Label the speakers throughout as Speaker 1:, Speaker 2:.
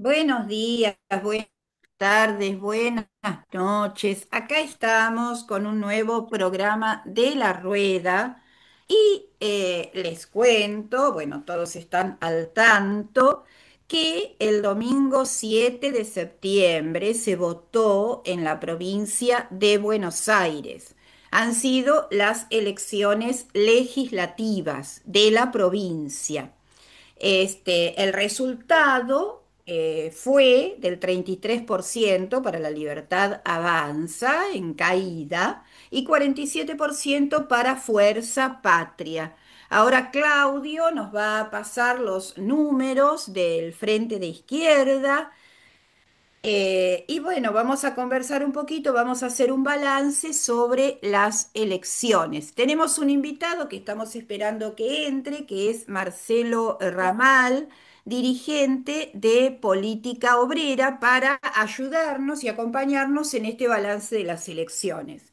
Speaker 1: Buenos días, buenas tardes, buenas noches. Acá estamos con un nuevo programa de La Rueda y les cuento, bueno, todos están al tanto, que el domingo 7 de septiembre se votó en la provincia de Buenos Aires. Han sido las elecciones legislativas de la provincia. El resultado fue del 33% para la Libertad Avanza en caída y 47% para Fuerza Patria. Ahora Claudio nos va a pasar los números del Frente de Izquierda y bueno, vamos a conversar un poquito, vamos a hacer un balance sobre las elecciones. Tenemos un invitado que estamos esperando que entre, que es Marcelo Ramal, dirigente de Política Obrera, para ayudarnos y acompañarnos en este balance de las elecciones.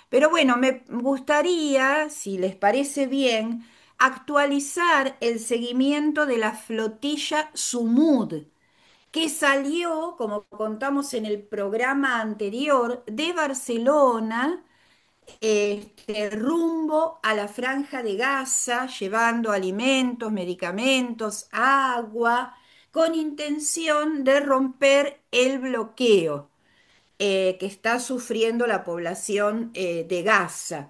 Speaker 1: Pero bueno, me gustaría, si les parece bien, actualizar el seguimiento de la flotilla Sumud que salió, como contamos en el programa anterior, de Barcelona, rumbo a la Franja de Gaza, llevando alimentos, medicamentos, agua, con intención de romper el bloqueo que está sufriendo la población de Gaza.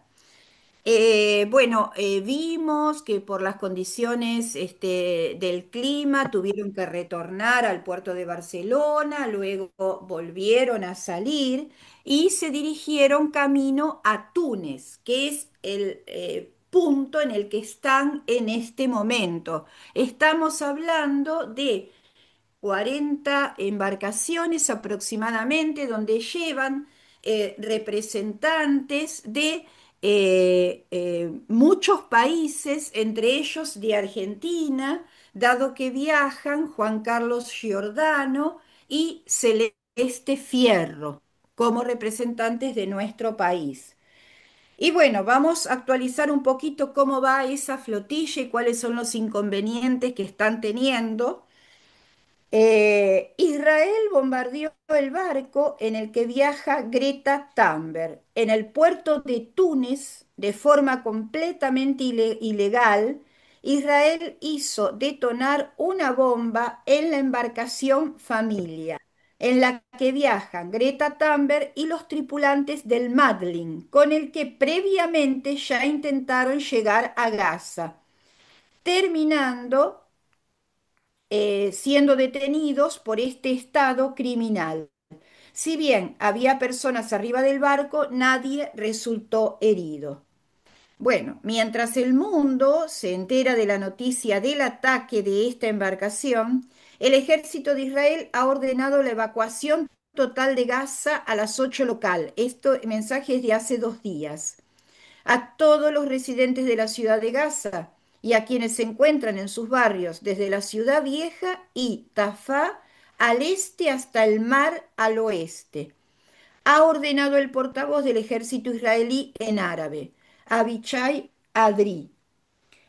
Speaker 1: Vimos que por las condiciones del clima tuvieron que retornar al puerto de Barcelona, luego volvieron a salir y se dirigieron camino a Túnez, que es el punto en el que están en este momento. Estamos hablando de 40 embarcaciones aproximadamente, donde llevan representantes de muchos países, entre ellos de Argentina, dado que viajan Juan Carlos Giordano y Celeste Fierro como representantes de nuestro país. Y bueno, vamos a actualizar un poquito cómo va esa flotilla y cuáles son los inconvenientes que están teniendo. Israel bombardeó el barco en el que viaja Greta Thunberg en el puerto de Túnez de forma completamente ilegal. Israel hizo detonar una bomba en la embarcación Familia, en la que viajan Greta Thunberg y los tripulantes del Madlin, con el que previamente ya intentaron llegar a Gaza, terminando siendo detenidos por este estado criminal. Si bien había personas arriba del barco, nadie resultó herido. Bueno, mientras el mundo se entera de la noticia del ataque de esta embarcación, el ejército de Israel ha ordenado la evacuación total de Gaza a las 8 local. Esto mensaje es de hace 2 días a todos los residentes de la ciudad de Gaza y a quienes se encuentran en sus barrios, desde la ciudad vieja y Tafá al este hasta el mar al oeste. Ha ordenado el portavoz del ejército israelí en árabe, Avichai Adri.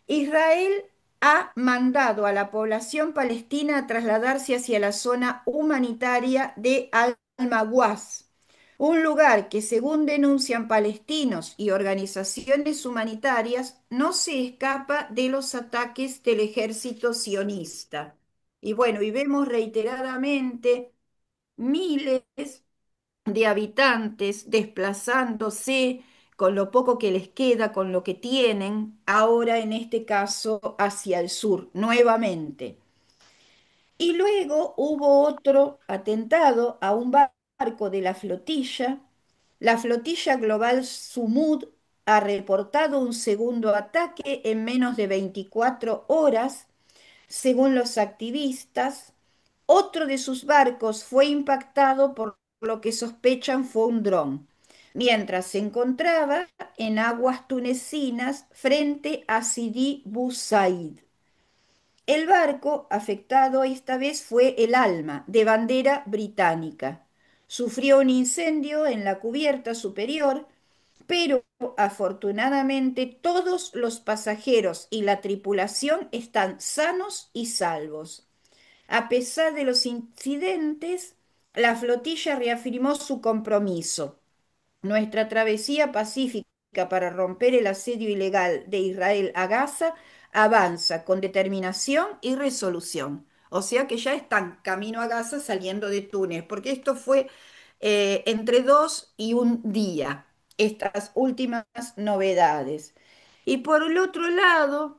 Speaker 1: Israel ha mandado a la población palestina a trasladarse hacia la zona humanitaria de Al-Mawaz, un lugar que, según denuncian palestinos y organizaciones humanitarias, no se escapa de los ataques del ejército sionista. Y bueno, y vemos reiteradamente miles de habitantes desplazándose con lo poco que les queda, con lo que tienen, ahora en este caso hacia el sur, nuevamente. Y luego hubo otro atentado a un barco de la flotilla. La flotilla global Sumud ha reportado un segundo ataque en menos de 24 horas. Según los activistas, otro de sus barcos fue impactado por lo que sospechan fue un dron, mientras se encontraba en aguas tunecinas frente a Sidi Bou Said. El barco afectado esta vez fue el Alma, de bandera británica. Sufrió un incendio en la cubierta superior, pero afortunadamente todos los pasajeros y la tripulación están sanos y salvos. A pesar de los incidentes, la flotilla reafirmó su compromiso. Nuestra travesía pacífica para romper el asedio ilegal de Israel a Gaza avanza con determinación y resolución. O sea que ya están camino a Gaza saliendo de Túnez, porque esto fue entre 2 y 1 día, estas últimas novedades. Y por el otro lado,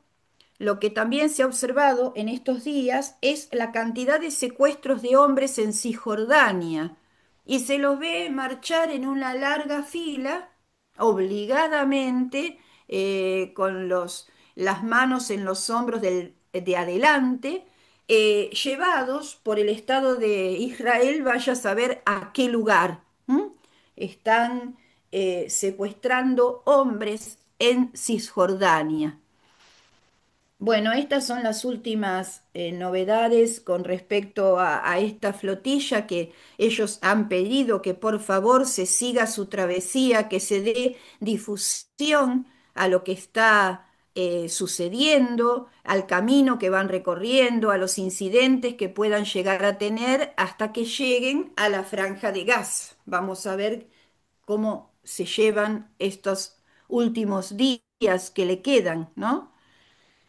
Speaker 1: lo que también se ha observado en estos días es la cantidad de secuestros de hombres en Cisjordania y se los ve marchar en una larga fila, obligadamente, con las manos en los hombros de adelante, llevados por el Estado de Israel, vaya a saber a qué lugar. ¿M? Están secuestrando hombres en Cisjordania. Bueno, estas son las últimas novedades con respecto a esta flotilla que ellos han pedido que por favor se siga su travesía, que se dé difusión a lo que está sucediendo, al camino que van recorriendo, a los incidentes que puedan llegar a tener hasta que lleguen a la franja de gas. Vamos a ver cómo se llevan estos últimos días que le quedan, ¿no?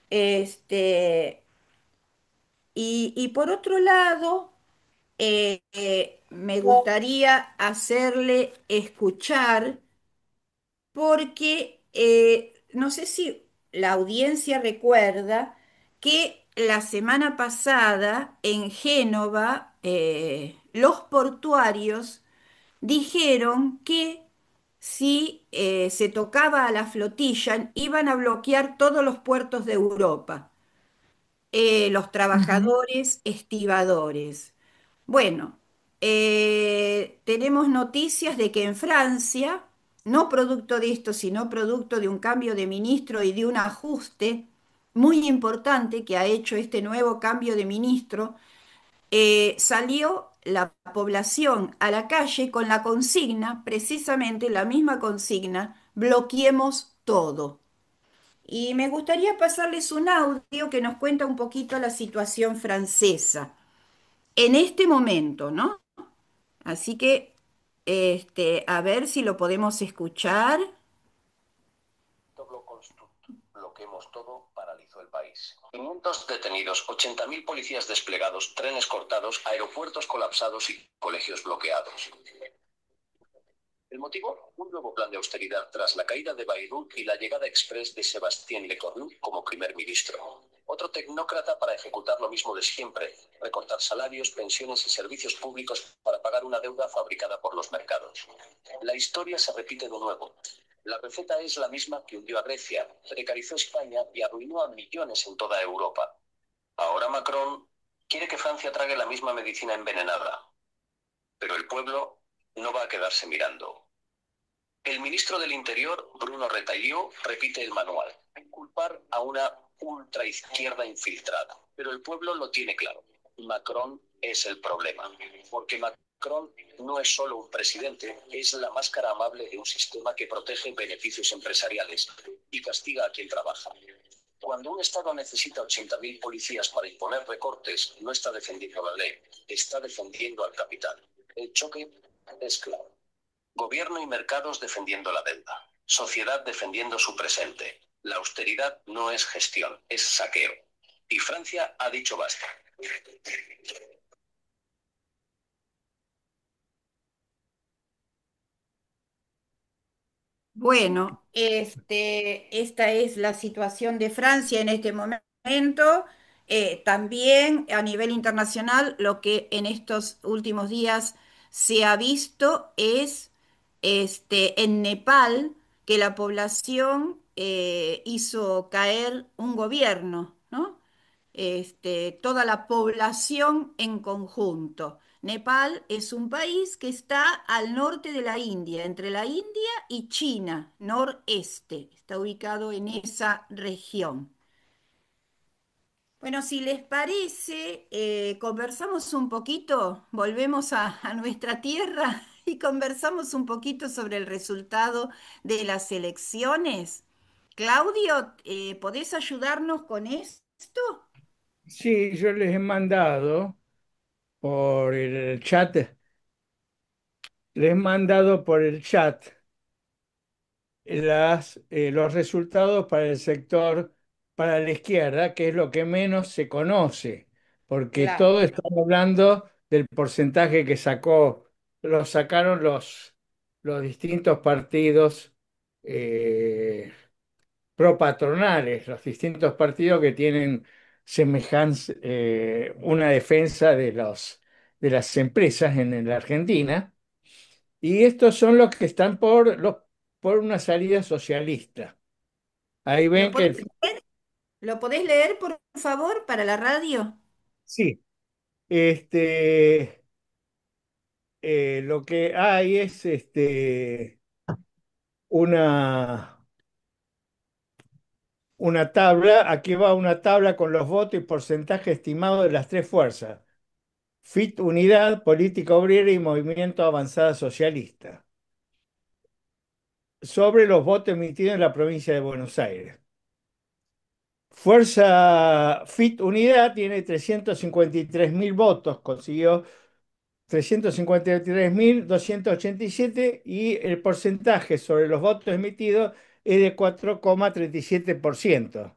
Speaker 1: Este, y por otro lado, me gustaría hacerle escuchar, porque no sé si la audiencia recuerda que la semana pasada en Génova, los portuarios dijeron que si se tocaba a la flotilla, iban a bloquear todos los puertos de Europa, los
Speaker 2: Ujú.
Speaker 1: trabajadores estibadores. Bueno, tenemos noticias de que en Francia, no producto de esto, sino producto de un cambio de ministro y de un ajuste muy importante que ha hecho este nuevo cambio de ministro, salió la población a la calle con la consigna, precisamente la misma consigna: bloqueemos todo. Y me gustaría pasarles un audio que nos cuenta un poquito la situación francesa en este momento, ¿no? Así que, a ver si lo podemos escuchar.
Speaker 2: Bloqueemos todo, paralizó el país. 500 detenidos, 80.000 policías desplegados, trenes cortados, aeropuertos colapsados y colegios bloqueados. ¿El motivo? Un nuevo plan de austeridad tras la caída de Bayrou y la llegada express de Sébastien Lecornu como primer ministro. Otro tecnócrata para ejecutar lo mismo de siempre: recortar salarios, pensiones y servicios públicos para pagar una deuda fabricada por los mercados. La historia se repite de nuevo. La receta es la misma que hundió a Grecia, precarizó España y arruinó a millones en toda Europa. Ahora Macron quiere que Francia trague la misma medicina envenenada. Pero el pueblo no va a quedarse mirando. El ministro del Interior, Bruno Retailleau, repite el manual: culpar a una ultraizquierda infiltrada. Pero el pueblo lo tiene claro. Macron es el problema. Porque Macron no es solo un presidente, es la máscara amable de un sistema que protege beneficios empresariales y castiga a quien trabaja. Cuando un Estado necesita 80.000 policías para imponer recortes, no está defendiendo la ley, está defendiendo al capital. El choque es claro. Gobierno y mercados defendiendo la deuda. Sociedad defendiendo su presente. La austeridad no es gestión, es saqueo. Y Francia ha dicho basta.
Speaker 1: Bueno, esta es la situación de Francia en este momento. También a nivel internacional, lo que en estos últimos días se ha visto es en Nepal que la población hizo caer un gobierno, ¿no? Toda la población en conjunto. Nepal es un país que está al norte de la India, entre la India y China, noreste. Está ubicado en esa región. Bueno, si les parece, conversamos un poquito, volvemos a nuestra tierra y conversamos un poquito sobre el resultado de las elecciones. Claudio, ¿podés ayudarnos con esto?
Speaker 3: Sí, yo les he mandado por el chat, les he mandado por el chat los resultados para el sector, para la izquierda, que es lo que menos se conoce, porque
Speaker 1: Claro.
Speaker 3: todos están hablando del porcentaje que lo sacaron los distintos partidos propatronales, los distintos partidos que tienen una defensa de las empresas en la Argentina. Y estos son los que están por una salida socialista. Ahí
Speaker 1: ¿Lo
Speaker 3: ven que
Speaker 1: podés leer? ¿Lo podés leer, por favor, para la radio?
Speaker 3: sí, este, lo que hay es una, una tabla, aquí va una tabla con los votos y porcentaje estimado de las tres fuerzas: FIT Unidad, Política Obrera y Movimiento Avanzada Socialista, sobre los votos emitidos en la provincia de Buenos Aires. Fuerza FIT Unidad tiene 353.000 votos, consiguió 353.287 y el porcentaje sobre los votos emitidos es de 4,37%.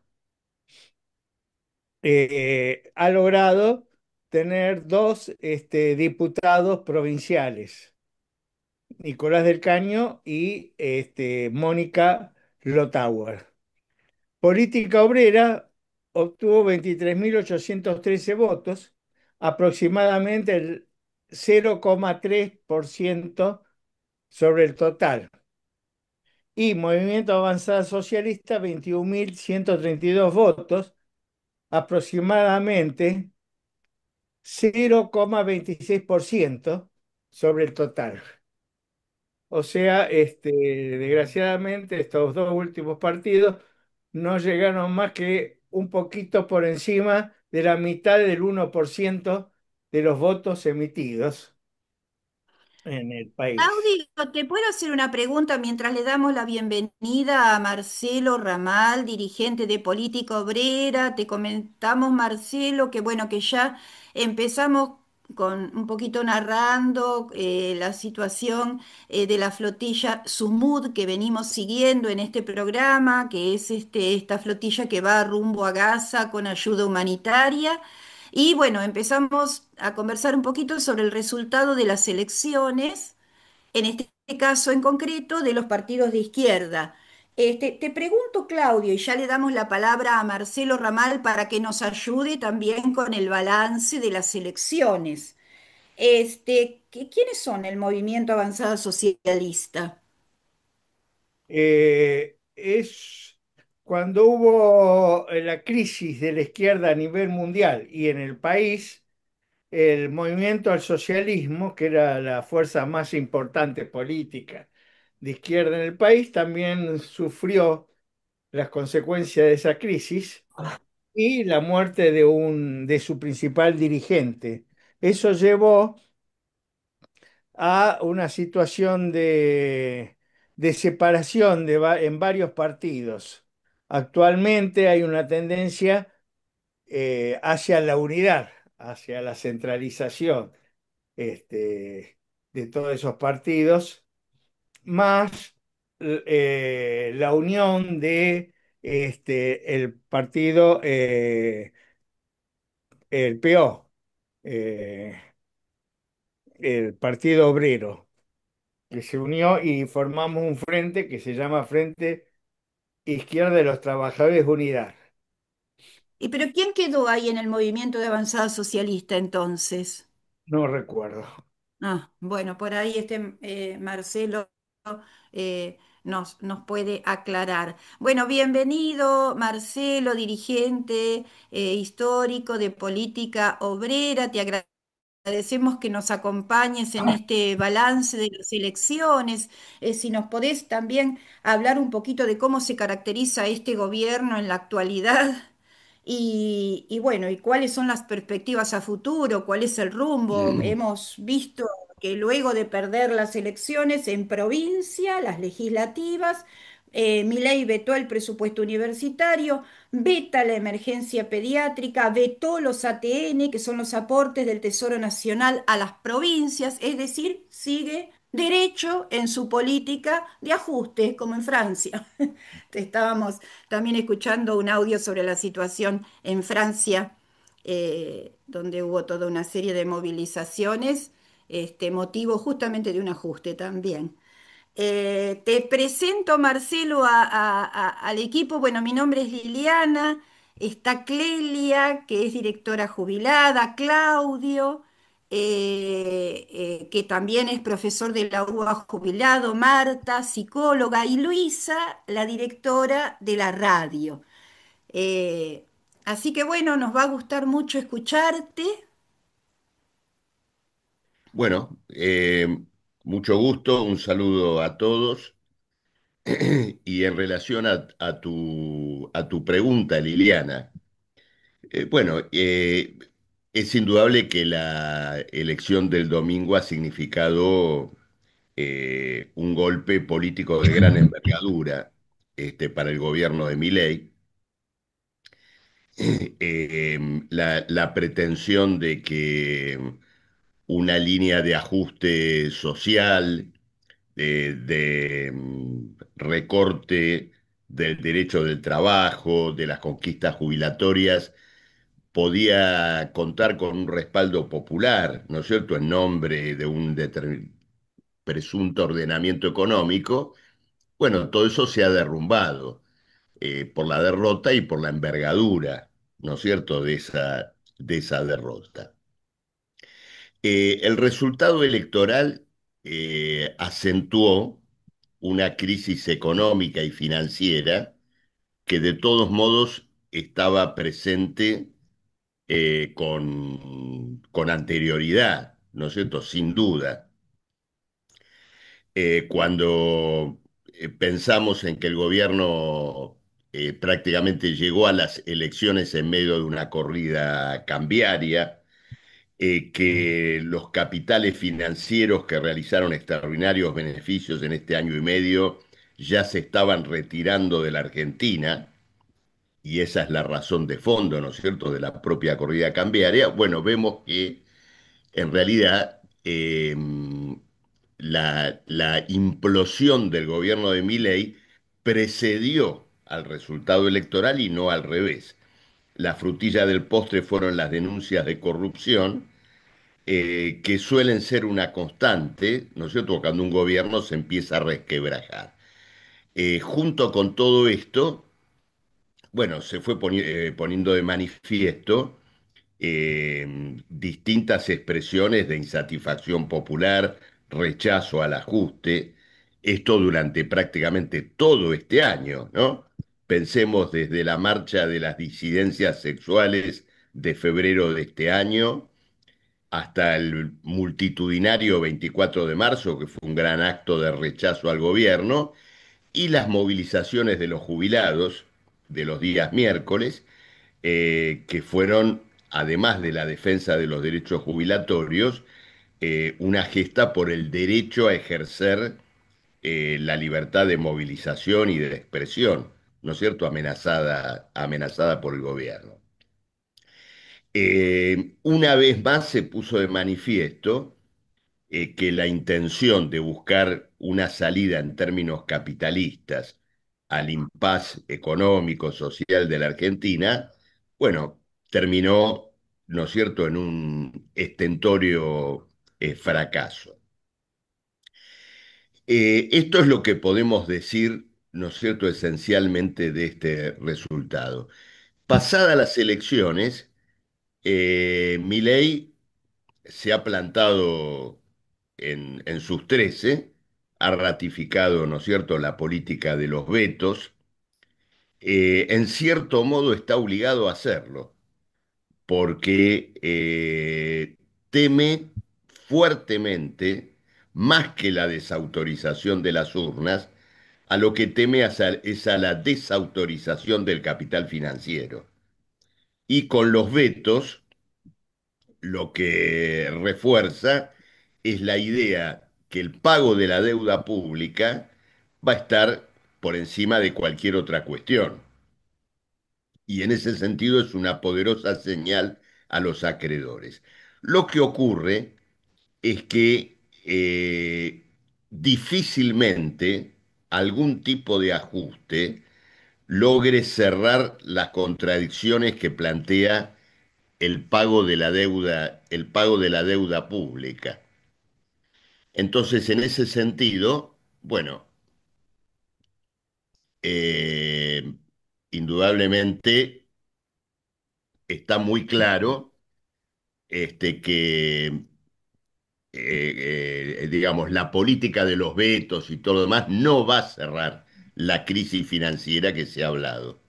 Speaker 3: Ha logrado tener dos diputados provinciales, Nicolás del Caño y Mónica Lotauer. Política Obrera obtuvo 23.813 votos, aproximadamente el 0,3% sobre el total. Y Movimiento Avanzada Socialista, 21.132 votos, aproximadamente 0,26% sobre el total. O sea, desgraciadamente estos dos últimos partidos no llegaron más que un poquito por encima de la mitad del 1% de los votos emitidos en el país.
Speaker 1: Claudio, ¿te puedo hacer una pregunta mientras le damos la bienvenida a Marcelo Ramal, dirigente de Política Obrera? Te comentamos, Marcelo, que bueno, que ya empezamos con un poquito narrando la situación de la flotilla Sumud que venimos siguiendo en este programa, que es esta flotilla que va rumbo a Gaza con ayuda humanitaria. Y bueno, empezamos a conversar un poquito sobre el resultado de las elecciones en este caso en concreto, de los partidos de izquierda. Te pregunto, Claudio, y ya le damos la palabra a Marcelo Ramal para que nos ayude también con el balance de las elecciones. ¿Quiénes son el Movimiento Avanzada Socialista?
Speaker 3: Es cuando hubo la crisis de la izquierda a nivel mundial y en el país, el movimiento al socialismo, que era la fuerza más importante política de izquierda en el país, también sufrió las consecuencias de esa crisis y la muerte de su principal dirigente. Eso llevó a una situación de separación en varios partidos. Actualmente hay una tendencia hacia la unidad, hacia la centralización de todos esos partidos, más la unión de el partido, el PO, eh, el Partido Obrero, que se unió y formamos un frente que se llama Frente Izquierda de los Trabajadores Unidad.
Speaker 1: ¿Y pero quién quedó ahí en el Movimiento de Avanzada Socialista entonces?
Speaker 3: No recuerdo.
Speaker 1: Ah, bueno, por ahí Marcelo nos puede aclarar. Bueno, bienvenido, Marcelo, dirigente histórico de Política Obrera. Te agradecemos que nos acompañes en este balance de las elecciones. Si nos podés también hablar un poquito de cómo se caracteriza este gobierno en la actualidad. Y bueno, ¿y cuáles son las perspectivas a futuro? ¿Cuál es el rumbo? Hemos visto que luego de perder las elecciones en provincia, las legislativas, Milei vetó el presupuesto universitario, veta la emergencia pediátrica, vetó los ATN, que son los aportes del Tesoro Nacional a las provincias, es decir, sigue derecho en su política de ajuste, como en Francia. Estábamos también escuchando un audio sobre la situación en Francia, donde hubo toda una serie de movilizaciones, motivo justamente de un ajuste también. Te presento, Marcelo, al equipo. Bueno, mi nombre es Liliana, está Clelia, que es directora jubilada, Claudio, que también es profesor de la UBA jubilado, Marta, psicóloga, y Luisa, la directora de la radio. Eh, Así que bueno, nos va a gustar mucho escucharte.
Speaker 2: Bueno, mucho gusto, un saludo a todos. Y en relación a tu pregunta, Liliana, bueno, es indudable que la elección del domingo ha significado un golpe político de gran envergadura para el gobierno de Milei. La pretensión de que una línea de ajuste social, recorte del derecho del trabajo, de las conquistas jubilatorias, podía contar con un respaldo popular, ¿no es cierto?, en nombre de un presunto ordenamiento económico. Bueno, todo eso se ha derrumbado por la derrota y por la envergadura, ¿no es cierto?, de esa derrota. El resultado electoral acentuó una crisis económica y financiera que de todos modos estaba presente con anterioridad, ¿no es cierto? Sin duda. Cuando pensamos en que el gobierno prácticamente llegó a las elecciones en medio de una corrida cambiaria, que los capitales financieros que realizaron extraordinarios beneficios en este año y medio ya se estaban retirando de la Argentina, y esa es la razón de fondo, ¿no es cierto?, de la propia corrida cambiaria. Bueno, vemos que en realidad la implosión del gobierno de Milei precedió al resultado electoral y no al revés. La frutilla del postre fueron las denuncias de corrupción, que suelen ser una constante, ¿no es cierto?, cuando un gobierno se empieza a resquebrajar. Junto con todo esto, bueno, se fue poniendo de manifiesto distintas expresiones de insatisfacción popular, rechazo al ajuste, esto durante prácticamente todo este año, ¿no? Pensemos desde la marcha de las disidencias sexuales de febrero de este año hasta el multitudinario 24 de marzo, que fue un gran acto de rechazo al gobierno, y las movilizaciones de los jubilados de los días miércoles, que fueron, además de la defensa de los derechos jubilatorios, una gesta por el derecho a ejercer la libertad de movilización y de expresión, ¿no es cierto?, amenazada por el gobierno. Una vez más se puso de manifiesto que la intención de buscar una salida en términos capitalistas al impas económico, social de la Argentina, bueno, terminó, ¿no es cierto?, en un estentorio fracaso. Esto es lo que podemos decir, ¿no es cierto?, esencialmente de este resultado. Pasadas las elecciones, Milei se ha plantado en sus 13, ha ratificado, ¿no es cierto?, la política de los vetos. En cierto modo está obligado a hacerlo, porque teme fuertemente, más que la desautorización de las urnas, a lo que teme es a la desautorización del capital financiero. Y con los vetos, lo que refuerza es la idea que el pago de la deuda pública va a estar por encima de cualquier otra cuestión. Y en ese sentido es una poderosa señal a los acreedores. Lo que ocurre es que difícilmente algún tipo de ajuste logre cerrar las contradicciones que plantea el pago de la deuda pública. Entonces, en ese sentido, bueno, eh, indudablemente está muy claro que digamos, la política de los vetos y todo lo demás no va a cerrar la crisis financiera que se ha hablado.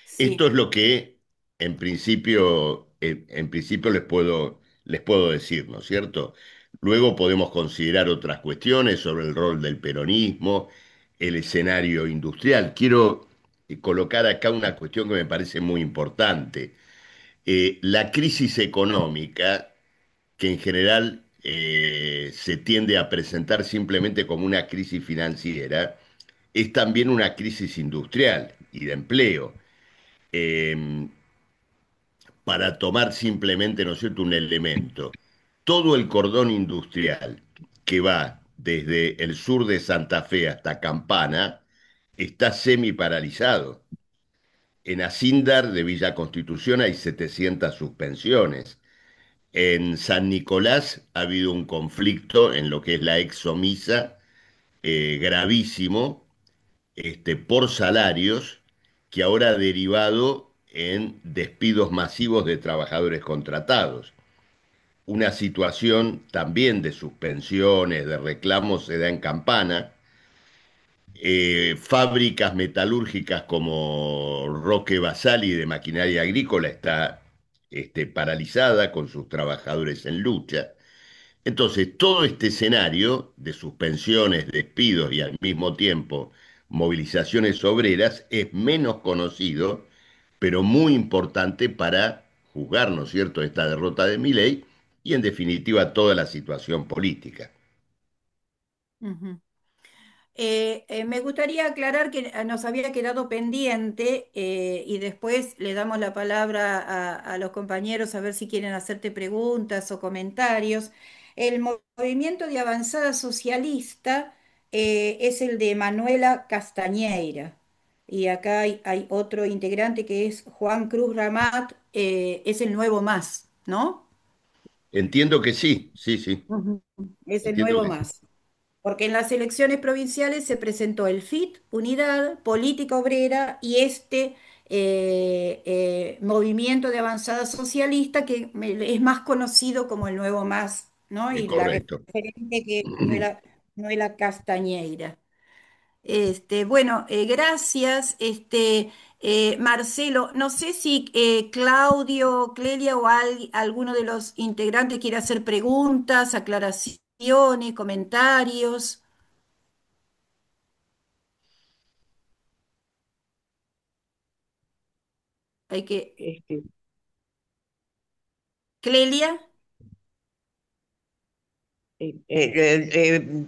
Speaker 1: Sí,
Speaker 2: Esto es lo que en principio les puedo decir, ¿no es cierto? Luego podemos considerar otras cuestiones sobre el rol del peronismo, el escenario industrial. Quiero colocar acá una cuestión que me parece muy importante. La crisis económica que en general se tiende a presentar simplemente como una crisis financiera, es también una crisis industrial y de empleo. Eh, para tomar simplemente, ¿no es cierto?, un elemento. Todo el cordón industrial que va desde el sur de Santa Fe hasta Campana está semi paralizado. En Acíndar de Villa Constitución hay 700 suspensiones. En San Nicolás ha habido un conflicto en lo que es la exomisa, gravísimo, por salarios, que ahora ha derivado en despidos masivos de trabajadores contratados. Una situación también de suspensiones, de reclamos se da en Campana. Fábricas metalúrgicas como Roque Basali de maquinaria agrícola está paralizada con sus trabajadores en lucha. Entonces, todo este escenario de suspensiones, despidos y al mismo tiempo movilizaciones obreras es menos conocido, pero muy importante para juzgar, ¿no es cierto?, esta derrota de Milei y en definitiva toda la situación política.
Speaker 1: ujú. Me gustaría aclarar que nos había quedado pendiente y después le damos la palabra a los compañeros a ver si quieren hacerte preguntas o comentarios. El movimiento de avanzada socialista es el de Manuela Castañeira. Y acá hay otro integrante que es Juan Cruz Ramat, es el nuevo más, ¿no?
Speaker 2: Entiendo que sí, sí, sí,
Speaker 1: Ujú. Es el
Speaker 2: entiendo
Speaker 1: nuevo
Speaker 2: que sí.
Speaker 1: más. Porque en las elecciones provinciales se presentó el FIT, Unidad, Política Obrera y este movimiento de avanzada socialista que es más conocido como el Nuevo Más, ¿no?
Speaker 2: Es
Speaker 1: Y la
Speaker 2: correcto.
Speaker 1: referente que es Manuela Castañeira. Bueno, gracias, Marcelo. No sé si Claudio, Clelia o alguno de los integrantes quiere hacer preguntas, aclaraciones, comentarios. Hay que,
Speaker 4: Este,
Speaker 1: Clelia.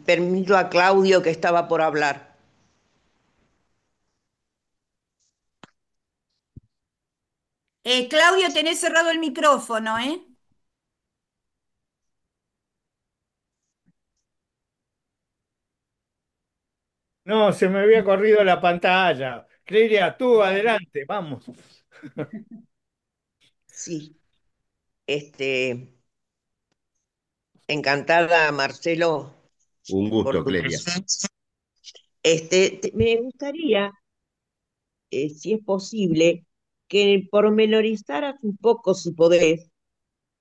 Speaker 4: permito a Claudio que estaba por hablar.
Speaker 1: Claudio, tenés cerrado el micrófono, ¿eh?
Speaker 3: No, se me había corrido la pantalla. Clelia, tú
Speaker 1: Bueno.
Speaker 3: adelante, vamos.
Speaker 4: Sí, este, encantada, Marcelo,
Speaker 2: Un
Speaker 4: por
Speaker 2: gusto,
Speaker 4: tu
Speaker 2: Clelia.
Speaker 4: presencia. Me gustaría, si es posible, que pormenorizaras un poco, si podés,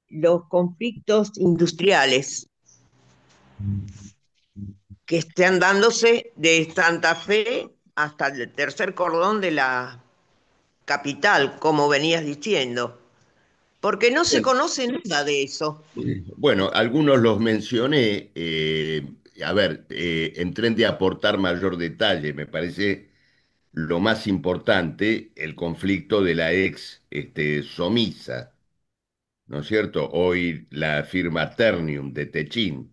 Speaker 4: los conflictos industriales que están dándose de Santa Fe hasta el tercer cordón de la capital, como venías diciendo, porque no se
Speaker 2: Bien.
Speaker 4: conoce nada de eso.
Speaker 2: Bueno, algunos los mencioné. A ver, en tren de aportar mayor detalle, me parece lo más importante el conflicto de la ex Somisa, ¿no es cierto? Hoy la firma Ternium de Techín,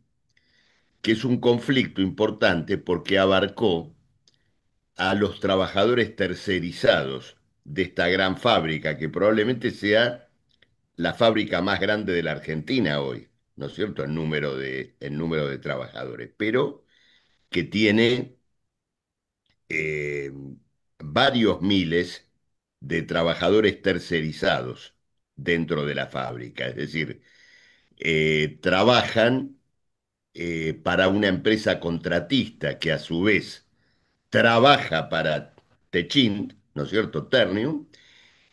Speaker 2: que es un conflicto importante porque abarcó a los trabajadores tercerizados de esta gran fábrica, que probablemente sea la fábrica más grande de la Argentina hoy, ¿no es cierto? El número de trabajadores, pero que tiene eh, varios miles de trabajadores tercerizados dentro de la fábrica, es decir, trabajan para una empresa contratista que a su vez trabaja para Techint, ¿no es cierto? Ternium.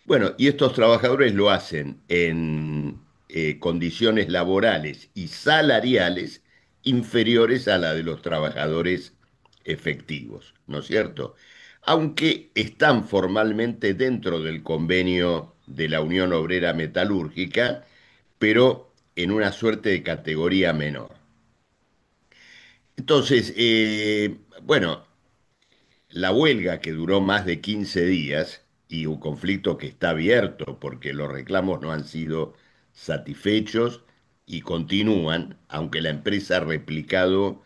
Speaker 2: Bueno, y estos trabajadores lo hacen en condiciones laborales y salariales inferiores a la de los trabajadores efectivos, ¿no es cierto? Aunque están formalmente dentro del convenio de la Unión Obrera Metalúrgica, pero en una suerte de categoría menor. Entonces, bueno, la huelga que duró más de 15 días y un conflicto que está abierto porque los reclamos no han sido satisfechos y continúan, aunque la empresa ha replicado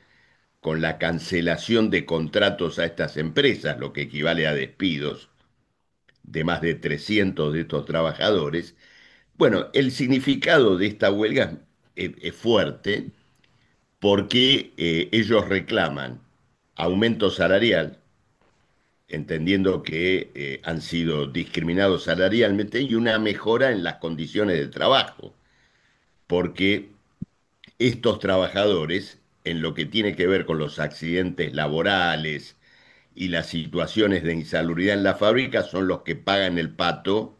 Speaker 2: con la cancelación de contratos a estas empresas, lo que equivale a despidos de más de 300 de estos trabajadores. Bueno, el significado de esta huelga es fuerte porque ellos reclaman aumento salarial, entendiendo que han sido discriminados salarialmente y una mejora en las condiciones de trabajo, porque estos trabajadores, en lo que tiene que ver con los accidentes laborales y las situaciones de insalubridad en la fábrica, son los que pagan el pato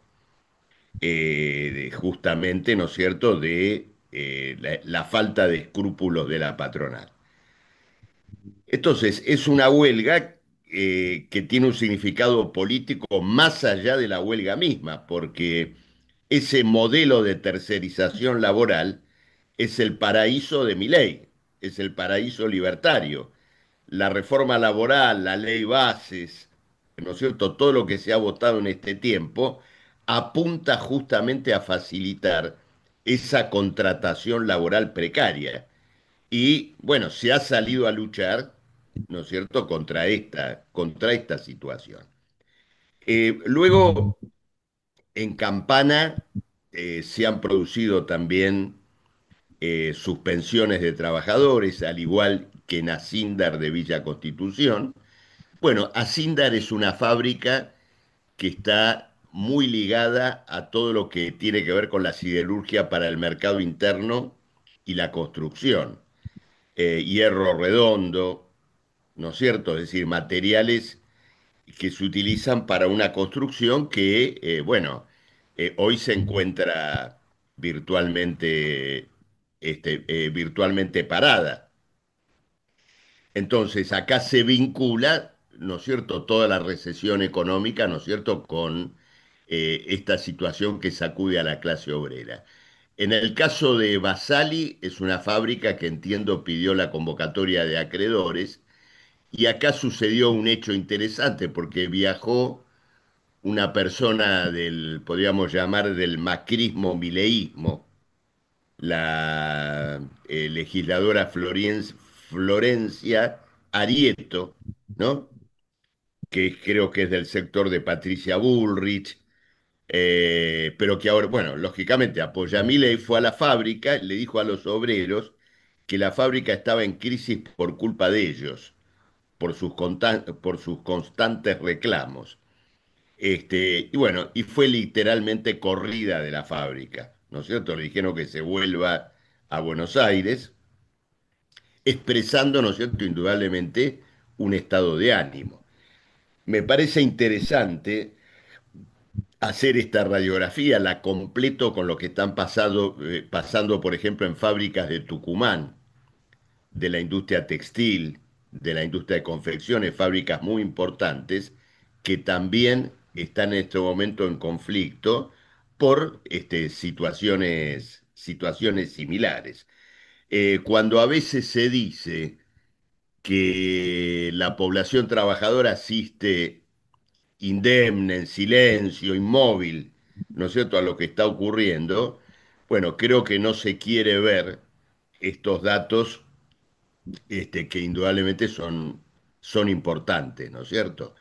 Speaker 2: justamente, ¿no es cierto?, de la falta de escrúpulos de la patronal. Entonces, es una huelga que tiene un significado político más allá de la huelga misma, porque ese modelo de tercerización laboral es el paraíso de Milei, es el paraíso libertario. La reforma laboral, la ley bases, ¿no es cierto? Todo lo que se ha votado en este tiempo apunta justamente a facilitar esa contratación laboral precaria. Y bueno, se ha salido a luchar, ¿no es cierto?, contra esta situación. Luego, en Campana se han producido también suspensiones de trabajadores, al igual que en Acindar de Villa Constitución. Bueno, Acindar es una fábrica que está muy ligada a todo lo que tiene que ver con la siderurgia para el mercado interno y la construcción. Hierro redondo, ¿no es cierto? Es decir, materiales que se utilizan para una construcción que, bueno, hoy se encuentra virtualmente, virtualmente parada. Entonces, acá se vincula, ¿no es cierto?, toda la recesión económica, ¿no es cierto?, con esta situación que sacude a la clase obrera. En el caso de Basali, es una fábrica que entiendo pidió la convocatoria de acreedores, y acá sucedió un hecho interesante porque viajó una persona del, podríamos llamar, del macrismo mileísmo, la legisladora Florencia Arieto, ¿no? Que creo que es del sector de Patricia Bullrich, pero que ahora, bueno, lógicamente apoya a Milei, fue a la fábrica, le dijo a los obreros que la fábrica estaba en crisis por culpa de ellos, por sus constantes reclamos. Y bueno, y fue literalmente corrida de la fábrica, ¿no es cierto? Le dijeron que se vuelva a Buenos Aires, expresando, ¿no es cierto?, indudablemente un estado de ánimo. Me parece interesante hacer esta radiografía, la completo con lo que están pasando, por ejemplo, en fábricas de Tucumán, de la industria textil, de la industria de confecciones, fábricas muy importantes que también están en este momento en conflicto por situaciones similares. Cuando a veces se dice que la población trabajadora asiste indemne, en silencio, inmóvil, ¿no es cierto?, a lo que está ocurriendo,
Speaker 5: Bueno, creo que no se quiere ver estos datos que indudablemente son importantes, ¿no es cierto?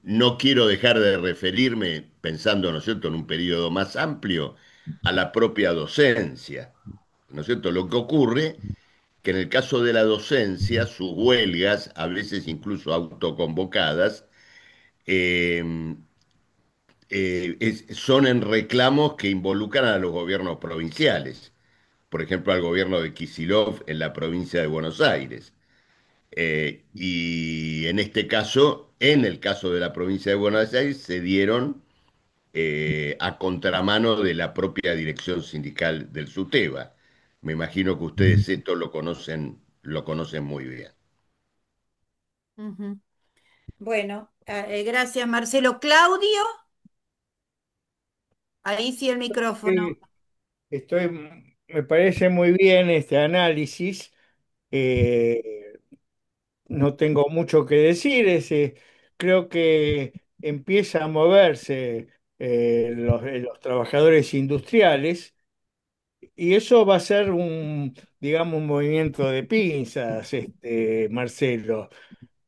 Speaker 5: No quiero dejar de referirme, pensando, ¿no es cierto?, en un periodo más amplio, a la propia docencia, ¿no es cierto? Lo que ocurre que en el caso de la docencia, sus huelgas, a veces incluso autoconvocadas, eh, son en reclamos que involucran a los gobiernos provinciales, por ejemplo, al gobierno de Kicillof en la provincia de Buenos Aires. Y en este caso, en el caso de la provincia de Buenos Aires, se dieron a contramano de la propia dirección sindical del SUTEBA. Me imagino que ustedes esto lo conocen muy bien.
Speaker 1: Ujú. Bueno, gracias Marcelo. Claudio, ahí sí el micrófono.
Speaker 3: Sí, me parece muy bien este análisis. Eh, no tengo mucho que decir. Creo que empieza a moverse los trabajadores industriales y eso va a ser digamos, un movimiento de pinzas, Marcelo,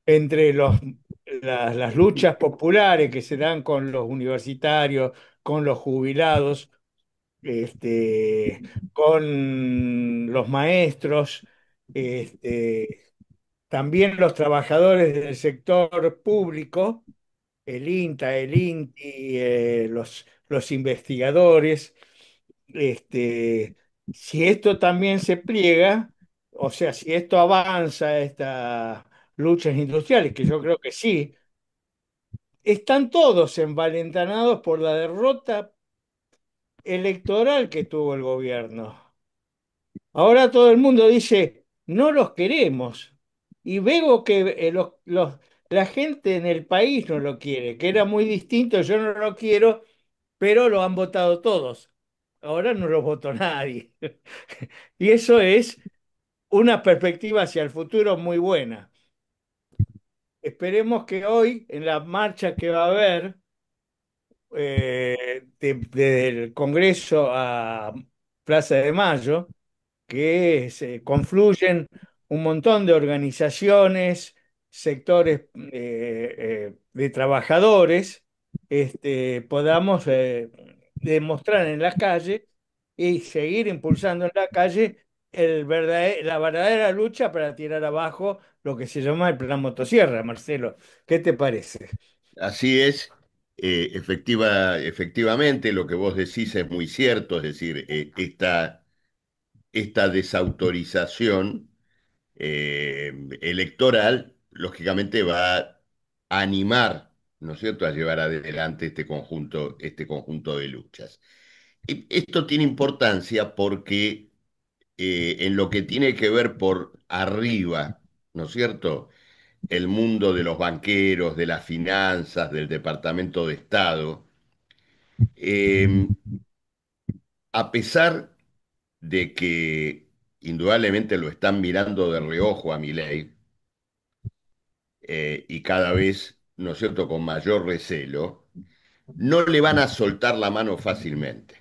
Speaker 3: entre las luchas populares que se dan con los universitarios, con los jubilados, este, con los maestros, este, también los trabajadores del sector público, el INTA, el INTI, los investigadores. este, si esto también se pliega, o sea, si esto avanza, estas luchas industriales, que yo creo que sí, están todos envalentanados por la derrota electoral que tuvo el gobierno. Ahora todo el mundo dice, no los queremos. Y veo que la gente en el país no lo quiere, que era muy distinto, yo no lo quiero, pero lo han votado todos. Ahora no lo votó nadie. Y eso es una perspectiva hacia el futuro muy buena. Esperemos que hoy, en la marcha que va a haber, del Congreso a Plaza de Mayo, que se confluyen un montón de organizaciones, sectores de trabajadores, podamos demostrar en la calle y seguir impulsando en la calle la verdadera lucha para tirar abajo lo que se llama el plan motosierra, Marcelo. ¿Qué te parece?
Speaker 5: Así es, efectivamente lo que vos decís es muy cierto, es decir, esta desautorización electoral, lógicamente va a animar, ¿no es cierto?, a llevar adelante este conjunto de luchas. Y esto tiene importancia porque en lo que tiene que ver por arriba, ¿no es cierto?, el mundo de los banqueros, de las finanzas, del Departamento de Estado, eh, a pesar de que indudablemente lo están mirando de reojo a Milei, y cada vez, ¿no es cierto?, con mayor recelo, no le van a soltar la mano fácilmente.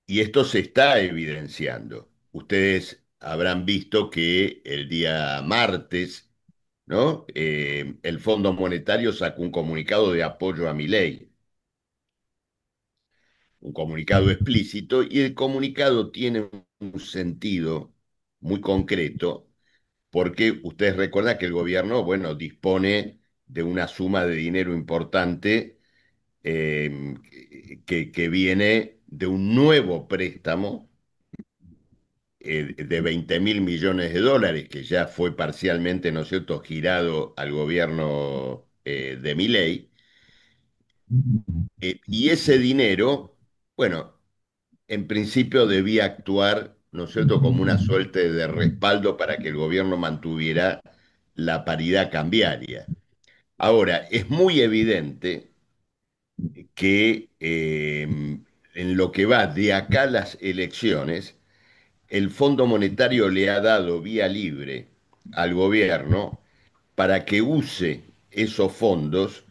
Speaker 5: Y esto se está evidenciando. Ustedes habrán visto que el día martes, ¿no? El Fondo Monetario sacó un comunicado de apoyo a Milei, un comunicado explícito, y el comunicado tiene un sentido muy concreto, porque ustedes recuerdan que el gobierno, bueno, dispone de una suma de dinero importante eh, que viene de un nuevo préstamo de 20.000 millones de dólares, que ya fue parcialmente, ¿no es cierto?, girado al gobierno de Milei. Y ese dinero, bueno, en principio debía actuar, ¿no es cierto?, como una suerte de respaldo para que el gobierno mantuviera la paridad cambiaria. Ahora, es muy evidente que en lo que va de acá a las elecciones, el Fondo Monetario le ha dado vía libre al gobierno para que use esos fondos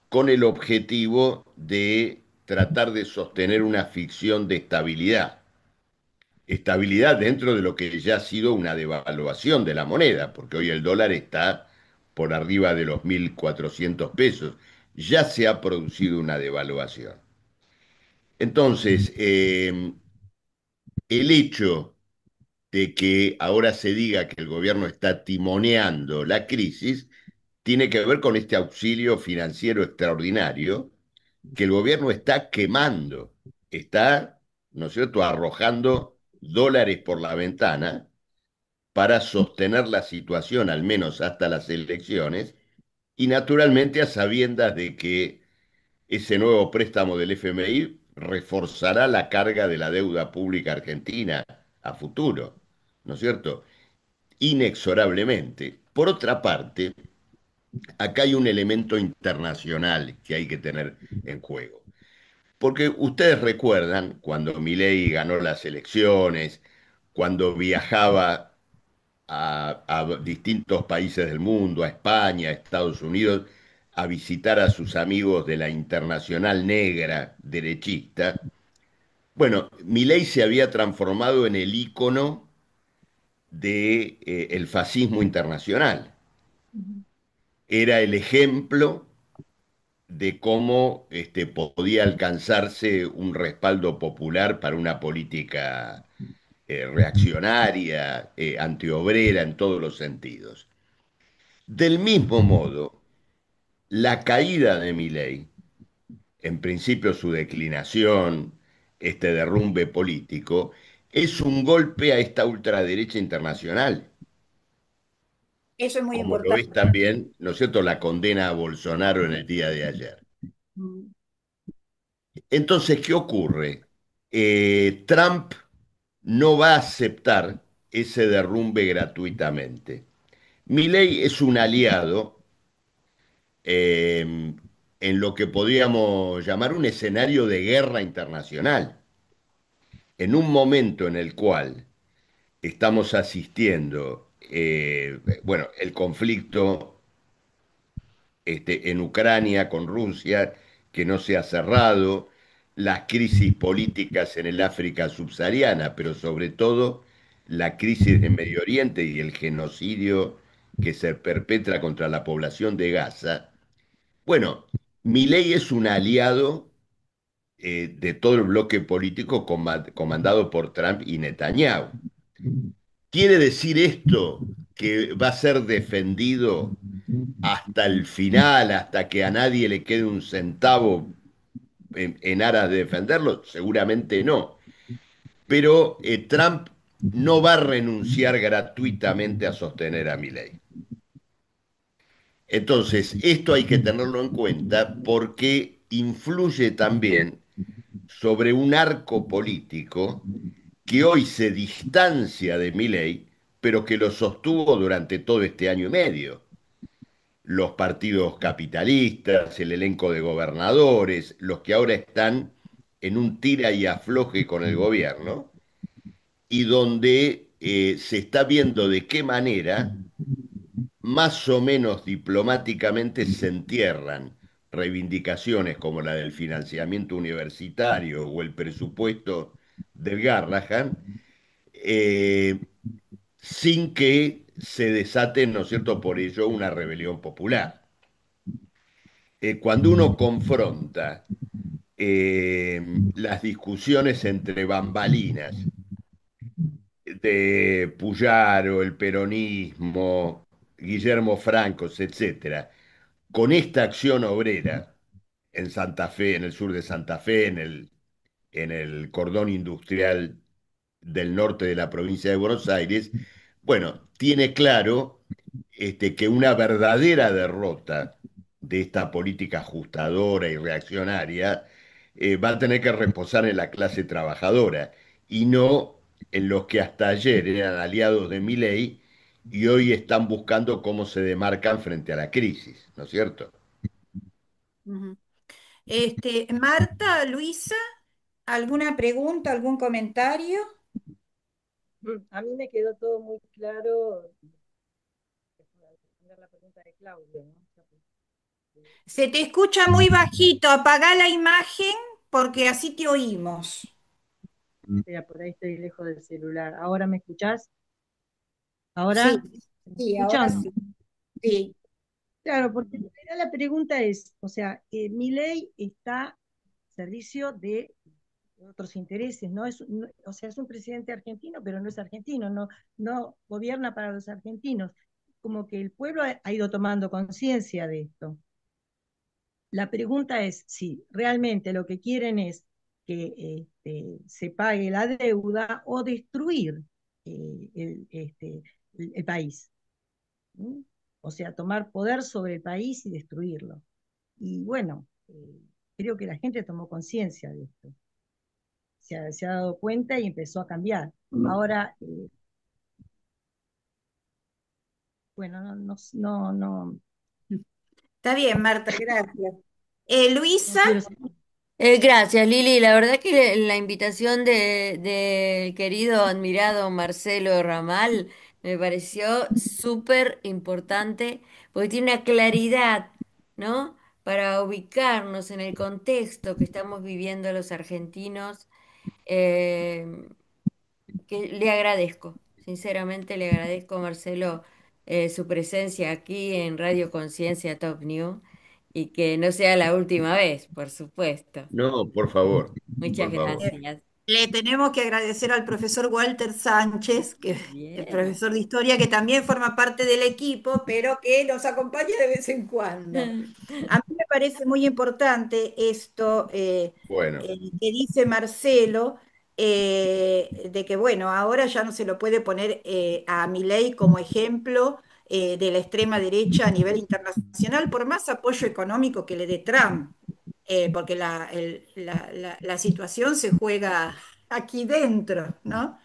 Speaker 5: con el objetivo de tratar de sostener una ficción de estabilidad. Estabilidad dentro de lo que ya ha sido una devaluación de la moneda, porque hoy el dólar está por arriba de los 1.400 pesos. Ya se ha producido una devaluación. Entonces, el hecho de que ahora se diga que el gobierno está timoneando la crisis tiene que ver con este auxilio financiero extraordinario que el gobierno está quemando, está, ¿no es cierto?, arrojando dólares por la ventana para sostener la situación, al menos hasta las elecciones, y naturalmente a sabiendas de que ese nuevo préstamo del FMI reforzará la carga de la deuda pública argentina a futuro, ¿no es cierto? Inexorablemente. Por otra parte, acá hay un elemento internacional que hay que tener en juego. Porque ustedes recuerdan cuando Milei ganó las elecciones, cuando viajaba a distintos países del mundo, a España, a Estados Unidos, a visitar a sus amigos de la Internacional Negra derechista. Bueno, Milei se había transformado en el ícono de, el fascismo internacional. Era el ejemplo de cómo podía alcanzarse un respaldo popular para una política reaccionaria, antiobrera en todos los sentidos. Del mismo modo, la caída de Milei, en principio su declinación, este derrumbe político, es un golpe a esta ultraderecha internacional,
Speaker 1: Eso es muy
Speaker 5: como lo es
Speaker 1: importante.
Speaker 5: también, ¿no es cierto?, la condena a Bolsonaro en el día de ayer.
Speaker 1: Mm.
Speaker 5: Entonces, ¿qué ocurre? Trump no va a aceptar ese derrumbe gratuitamente. Milei es un aliado en lo que podríamos llamar un escenario de guerra internacional, en un momento en el cual estamos asistiendo, bueno, el conflicto en Ucrania con Rusia, que no se ha cerrado, las crisis políticas en el África subsahariana, pero sobre todo la crisis de Medio Oriente y el genocidio que se perpetra contra la población de Gaza. Bueno, Milei es un aliado de todo el bloque político comandado por Trump y Netanyahu. ¿Quiere decir esto que va a ser defendido hasta el final, hasta que a nadie le quede un centavo en aras de defenderlo? Seguramente no. Pero Trump no va a renunciar gratuitamente a sostener a Milei. Entonces, esto hay que tenerlo en cuenta porque influye también sobre un arco político que hoy se distancia de Milei, pero que lo sostuvo durante todo este año y medio. Los partidos capitalistas, el elenco de gobernadores, los que ahora están en un tira y afloje con el gobierno, y donde se está viendo de qué manera, más o menos diplomáticamente, se entierran reivindicaciones como la del financiamiento universitario o el presupuesto del Garrahan, eh, sin que se desate, ¿no es cierto?, por ello una rebelión popular. Cuando uno confronta las discusiones entre bambalinas de Puyaro, el peronismo, Guillermo Francos, etcétera, con esta acción obrera en Santa Fe, en el sur de Santa Fe, en el cordón industrial del norte de la provincia de Buenos Aires, bueno, tiene claro que una verdadera derrota de esta política ajustadora y reaccionaria va a tener que reposar en la clase trabajadora y no en los que hasta ayer eran aliados de Milei y hoy están buscando cómo se demarcan frente a la crisis, ¿no es cierto?
Speaker 1: Ujú. Marta, Luisa, ¿alguna pregunta, algún comentario?
Speaker 6: A mí me quedó todo muy claro. Para responder la pregunta de Claudio, ¿no?
Speaker 1: Se te escucha muy bajito, apagá la imagen. porque así te oímos.
Speaker 6: Mira, por ahí estoy lejos del celular. ¿Ahora me escuchás?
Speaker 1: Sí,
Speaker 6: ¿Ahora? ¿Me
Speaker 1: sí, ahora
Speaker 6: escuchan?
Speaker 1: sí. Sí.
Speaker 6: Claro, porque en realidad la pregunta es, o sea, mi ley está al servicio de otros intereses, ¿no? O sea, es un presidente argentino, pero no es argentino, no gobierna para los argentinos. Como que el pueblo ha ido tomando conciencia de esto. La pregunta es si realmente lo que quieren es que se pague la deuda o destruir el país. ¿Mm? O sea, tomar poder sobre el país y destruirlo. Y bueno, creo que la gente tomó conciencia de esto, se ha dado cuenta y empezó a cambiar. Ahora, bueno,
Speaker 1: Está bien, Marta, gracias.
Speaker 6: no
Speaker 1: Luisa,
Speaker 6: quiero.
Speaker 7: Gracias, Lili. La verdad que la invitación del querido admirado Marcelo Ramal me pareció súper importante porque tiene una claridad, ¿no? Para ubicarnos en el contexto que estamos viviendo los argentinos, eh, que le agradezco, sinceramente le agradezco, Marcelo, su presencia aquí en Radio Conciencia Top New y que no sea la última vez, por supuesto.
Speaker 5: No, por favor,
Speaker 7: Muchas
Speaker 5: por favor.
Speaker 7: gracias.
Speaker 1: le tenemos que agradecer al profesor Walter Sánchez, que el
Speaker 7: Bien.
Speaker 1: profesor de historia, que también forma parte del equipo, pero que nos acompaña de vez en cuando. A mí me parece muy importante esto
Speaker 5: Bueno,
Speaker 1: que dice Marcelo, de que, bueno, ahora ya no se lo puede poner a Milei como ejemplo de la extrema derecha a nivel internacional, por más apoyo económico que le dé Trump, porque la situación se juega aquí dentro, ¿no?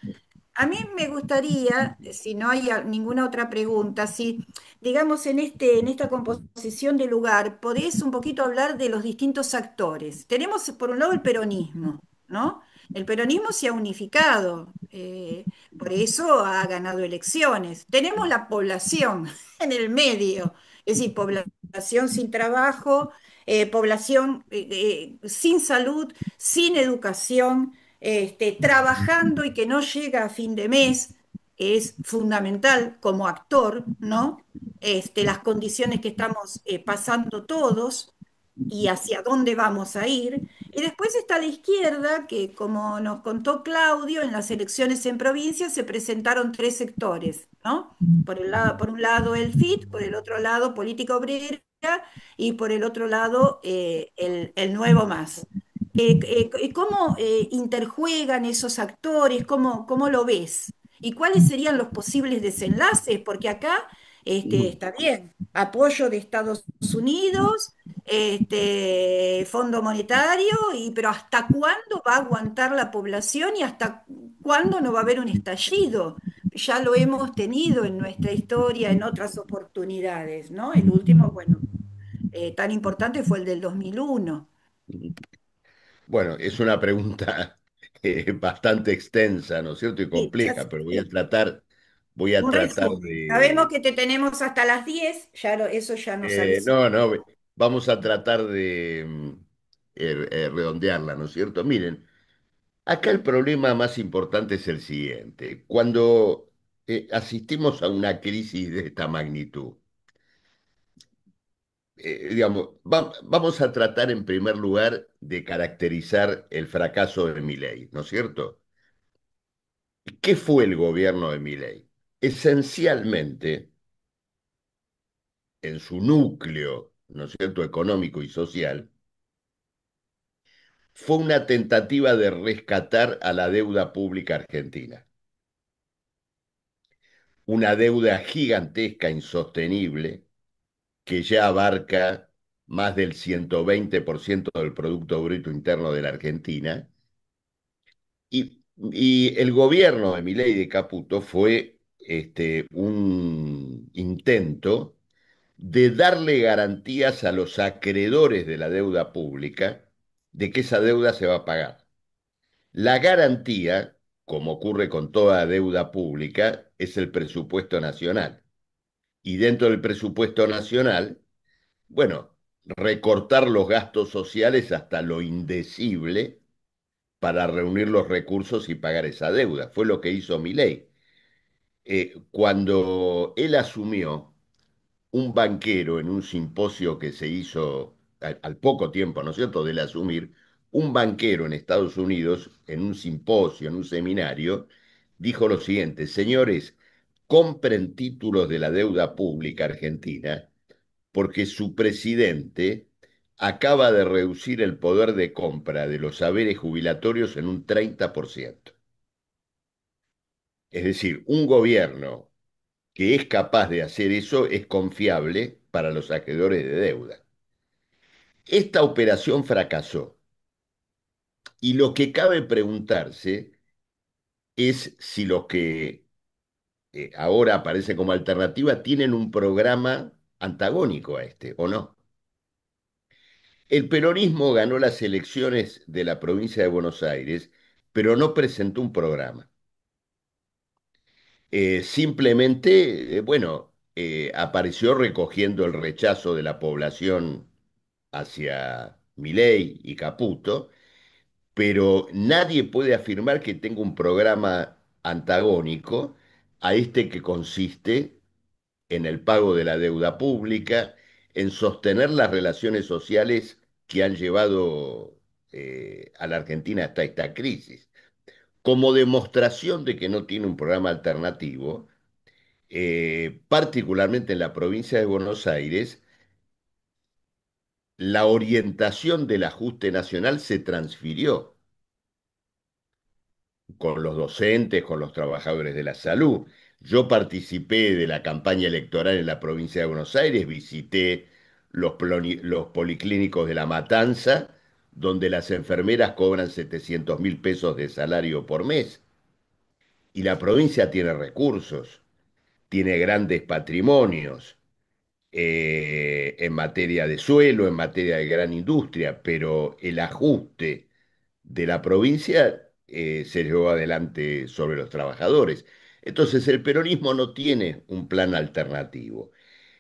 Speaker 1: A mí me gustaría, si no hay ninguna otra pregunta, si, digamos, en esta composición de lugar, podés un poquito hablar de los distintos actores. Tenemos, por un lado, el peronismo, ¿no? El peronismo se ha unificado, por eso ha ganado elecciones. Tenemos la población en el medio, es decir, población sin trabajo, población sin salud, sin educación, trabajando y que no llega a fin de mes, es fundamental como actor, ¿no? Las condiciones que estamos pasando todos y hacia dónde vamos a ir. Y después está la izquierda, que como nos contó Claudio, en las elecciones en provincia se presentaron tres sectores, ¿no? Por un lado el FIT, por el otro lado Política Obrera y por el otro lado el Nuevo Más. ¿Cómo interjuegan esos actores? ¿Cómo lo ves? ¿Y cuáles serían los posibles desenlaces? Porque acá está bien, apoyo de Estados Unidos, Fondo Monetario, pero ¿hasta cuándo va a aguantar la población y hasta cuándo no va a haber un estallido? Ya lo hemos tenido en nuestra historia en otras oportunidades, ¿no? El último, bueno, tan importante fue el del 2001.
Speaker 5: bueno, es una pregunta bastante extensa, ¿no es cierto? Y
Speaker 1: Sí, ya
Speaker 5: compleja, pero
Speaker 1: sé.
Speaker 5: voy a
Speaker 1: Un
Speaker 5: tratar
Speaker 1: resumen. Sabemos
Speaker 5: de,
Speaker 1: que te tenemos hasta las 10, ya eso ya nos avisó.
Speaker 5: no, no, vamos a tratar de redondearla, ¿no es cierto? Miren, acá el problema más importante es el siguiente. Cuando asistimos a una crisis de esta magnitud, digamos, vamos a tratar en primer lugar de caracterizar el fracaso de Milei, ¿no es cierto? ¿Qué fue el gobierno de Milei? Esencialmente, en su núcleo, ¿no es cierto?, económico y social, fue una tentativa de rescatar a la deuda pública argentina. Una deuda gigantesca, insostenible, que ya abarca más del 120% del Producto Bruto Interno de la Argentina. Y el gobierno de Milei y de Caputo fue un intento de darle garantías a los acreedores de la deuda pública de que esa deuda se va a pagar. La garantía, como ocurre con toda deuda pública, es el presupuesto nacional. Y dentro del presupuesto nacional, bueno, recortar los gastos sociales hasta lo indecible para reunir los recursos y pagar esa deuda. Fue lo que hizo Milei. Cuando él asumió, un banquero en un simposio que se hizo al poco tiempo, ¿no es cierto?, de él asumir, un banquero en Estados Unidos, en un simposio, en un seminario, dijo lo siguiente: señores, compren títulos de la deuda pública argentina porque su presidente acaba de reducir el poder de compra de los saberes jubilatorios en un 30%. Es decir, un gobierno que es capaz de hacer eso es confiable para los acreedores de deuda. Esta operación fracasó y lo que cabe preguntarse es si los que ahora aparecen como alternativa tienen un programa antagónico a este o no. El peronismo ganó las elecciones de la provincia de Buenos Aires, pero no presentó un programa. Simplemente, bueno, apareció recogiendo el rechazo de la población hacia Milei y Caputo, pero nadie puede afirmar que tenga un programa antagónico a este que consiste en el pago de la deuda pública, en sostener las relaciones sociales que han llevado a la Argentina hasta esta crisis. Como demostración de que no tiene un programa alternativo, particularmente en la provincia de Buenos Aires, la orientación del ajuste nacional se transfirió con los docentes, con los trabajadores de la salud. Yo participé de la campaña electoral en la provincia de Buenos Aires, visité los policlínicos de La Matanza, donde las enfermeras cobran 700.000 pesos de salario por mes. Y la provincia tiene recursos, tiene grandes patrimonios en materia de suelo, en materia de gran industria, pero el ajuste de la provincia se llevó adelante sobre los trabajadores. Entonces el peronismo no tiene un plan alternativo.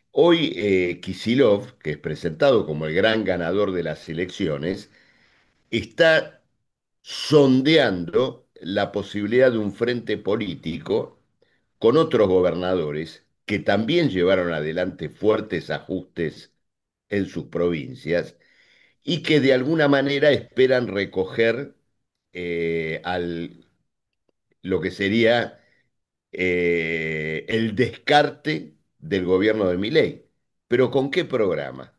Speaker 5: Hoy Kicillof, que es presentado como el gran ganador de las elecciones, está sondeando la posibilidad de un frente político con otros gobernadores que también llevaron adelante fuertes ajustes en sus provincias y que de alguna manera esperan recoger lo que sería el descarte del gobierno de Milei. ¿Pero con qué programa?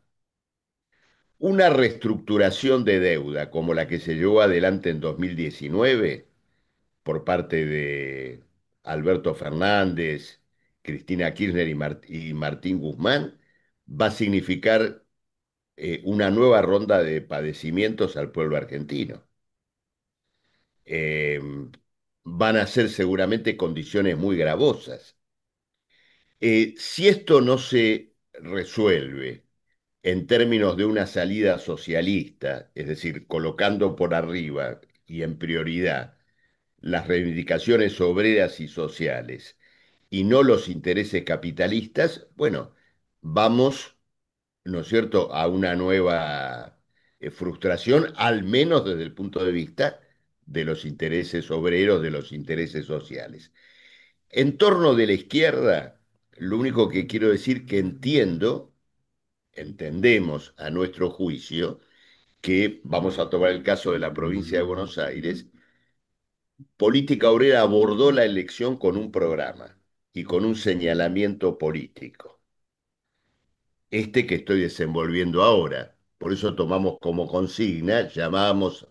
Speaker 5: Una reestructuración de deuda como la que se llevó adelante en 2019 por parte de Alberto Fernández, Cristina Kirchner y Martín Guzmán, va a significar una nueva ronda de padecimientos al pueblo argentino. Eh, Van a ser seguramente condiciones muy gravosas. Si esto no se resuelve en términos de una salida socialista, es decir, colocando por arriba y en prioridad las reivindicaciones obreras y sociales y no los intereses capitalistas, bueno, vamos, ¿no es cierto?, a una nueva frustración, al menos desde el punto de vista de los intereses obreros, de los intereses sociales. En torno de la izquierda, lo único que quiero decir que entendemos a nuestro juicio, que vamos a tomar el caso de la provincia de Buenos Aires. Política Obrera abordó la elección con un programa y con un señalamiento político, este que estoy desenvolviendo ahora. Por eso tomamos como consigna, llamábamos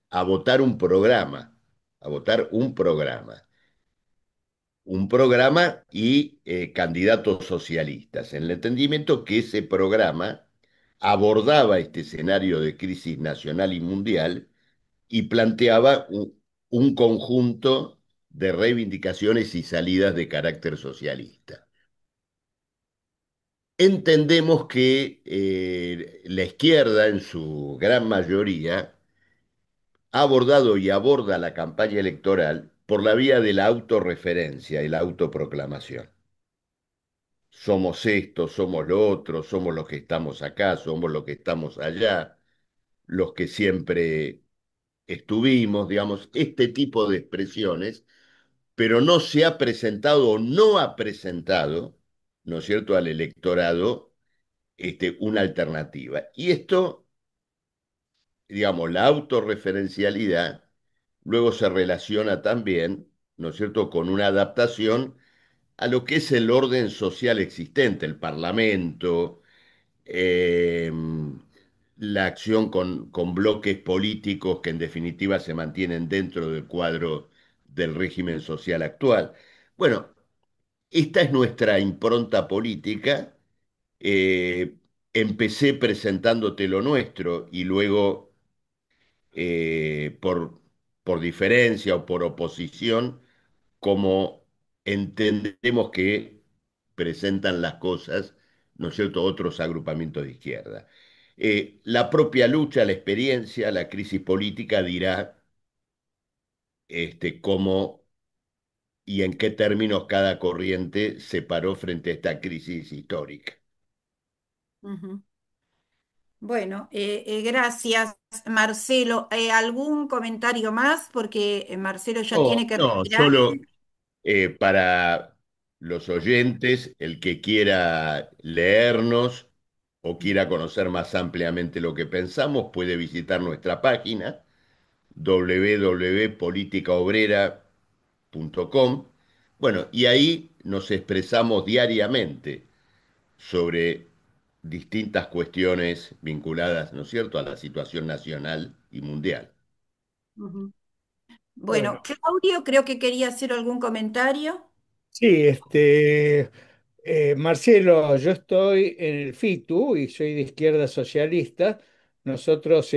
Speaker 5: a votar un programa, a votar un programa y candidatos socialistas, en el entendimiento que ese programa abordaba este escenario de crisis nacional y mundial y planteaba un conjunto de reivindicaciones y salidas de carácter socialista. Entendemos que la izquierda, en su gran mayoría, ha abordado y aborda la campaña electoral por la vía de la autorreferencia y la autoproclamación. somos esto, somos lo otro, somos los que estamos acá, somos los que estamos allá, los que siempre estuvimos, digamos, este tipo de expresiones, pero no se ha presentado o no ha presentado, ¿no es cierto?, al electorado una alternativa. Y esto, digamos, la autorreferencialidad luego se relaciona también, ¿no es cierto?, con una adaptación a lo que es el orden social existente, el Parlamento, eh, la acción con bloques políticos que en definitiva se mantienen dentro del cuadro del régimen social actual. Bueno, esta es nuestra impronta política. Eh, Empecé presentándote lo nuestro y luego por diferencia o por oposición, como entendemos que presentan las cosas, ¿no es cierto?, otros agrupamientos de izquierda. La propia lucha, la experiencia, la crisis política dirá cómo y en qué términos cada corriente se paró frente a esta crisis histórica.
Speaker 1: Ujú. Bueno, gracias, Marcelo. ¿Algún comentario más? Porque Marcelo ya tiene
Speaker 5: No,
Speaker 1: que
Speaker 5: no,
Speaker 1: retirarse.
Speaker 5: solo para los oyentes, el que quiera leernos o quiera conocer más ampliamente lo que pensamos, puede visitar nuestra página www.politicaobrera.com. Bueno, y ahí nos expresamos diariamente sobre distintas cuestiones vinculadas, ¿no es cierto?, a la situación nacional y mundial.
Speaker 1: Ujú.
Speaker 3: Bueno,
Speaker 1: Bueno, Claudio, creo que quería hacer algún comentario.
Speaker 3: sí, Marcelo, yo estoy en el FITU y soy de izquierda socialista. Nosotros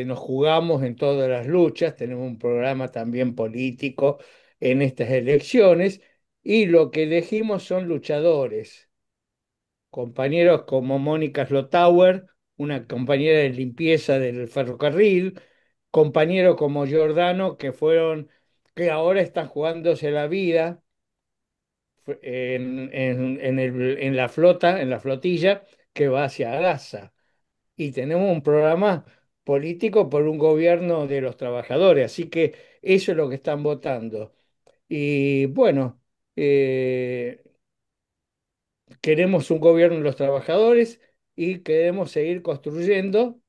Speaker 3: nos jugamos en todas las luchas, tenemos un programa también político en estas elecciones y lo que elegimos son luchadores, compañeros como Mónica Slotauer, una compañera de limpieza del ferrocarril, compañeros como Giordano que ahora están jugándose la vida en la flota, en la flotilla que va hacia Gaza. Y tenemos un programa político por un gobierno de los trabajadores, así que eso es lo que están votando. Y bueno, eh, queremos un gobierno de los trabajadores y queremos seguir construyendo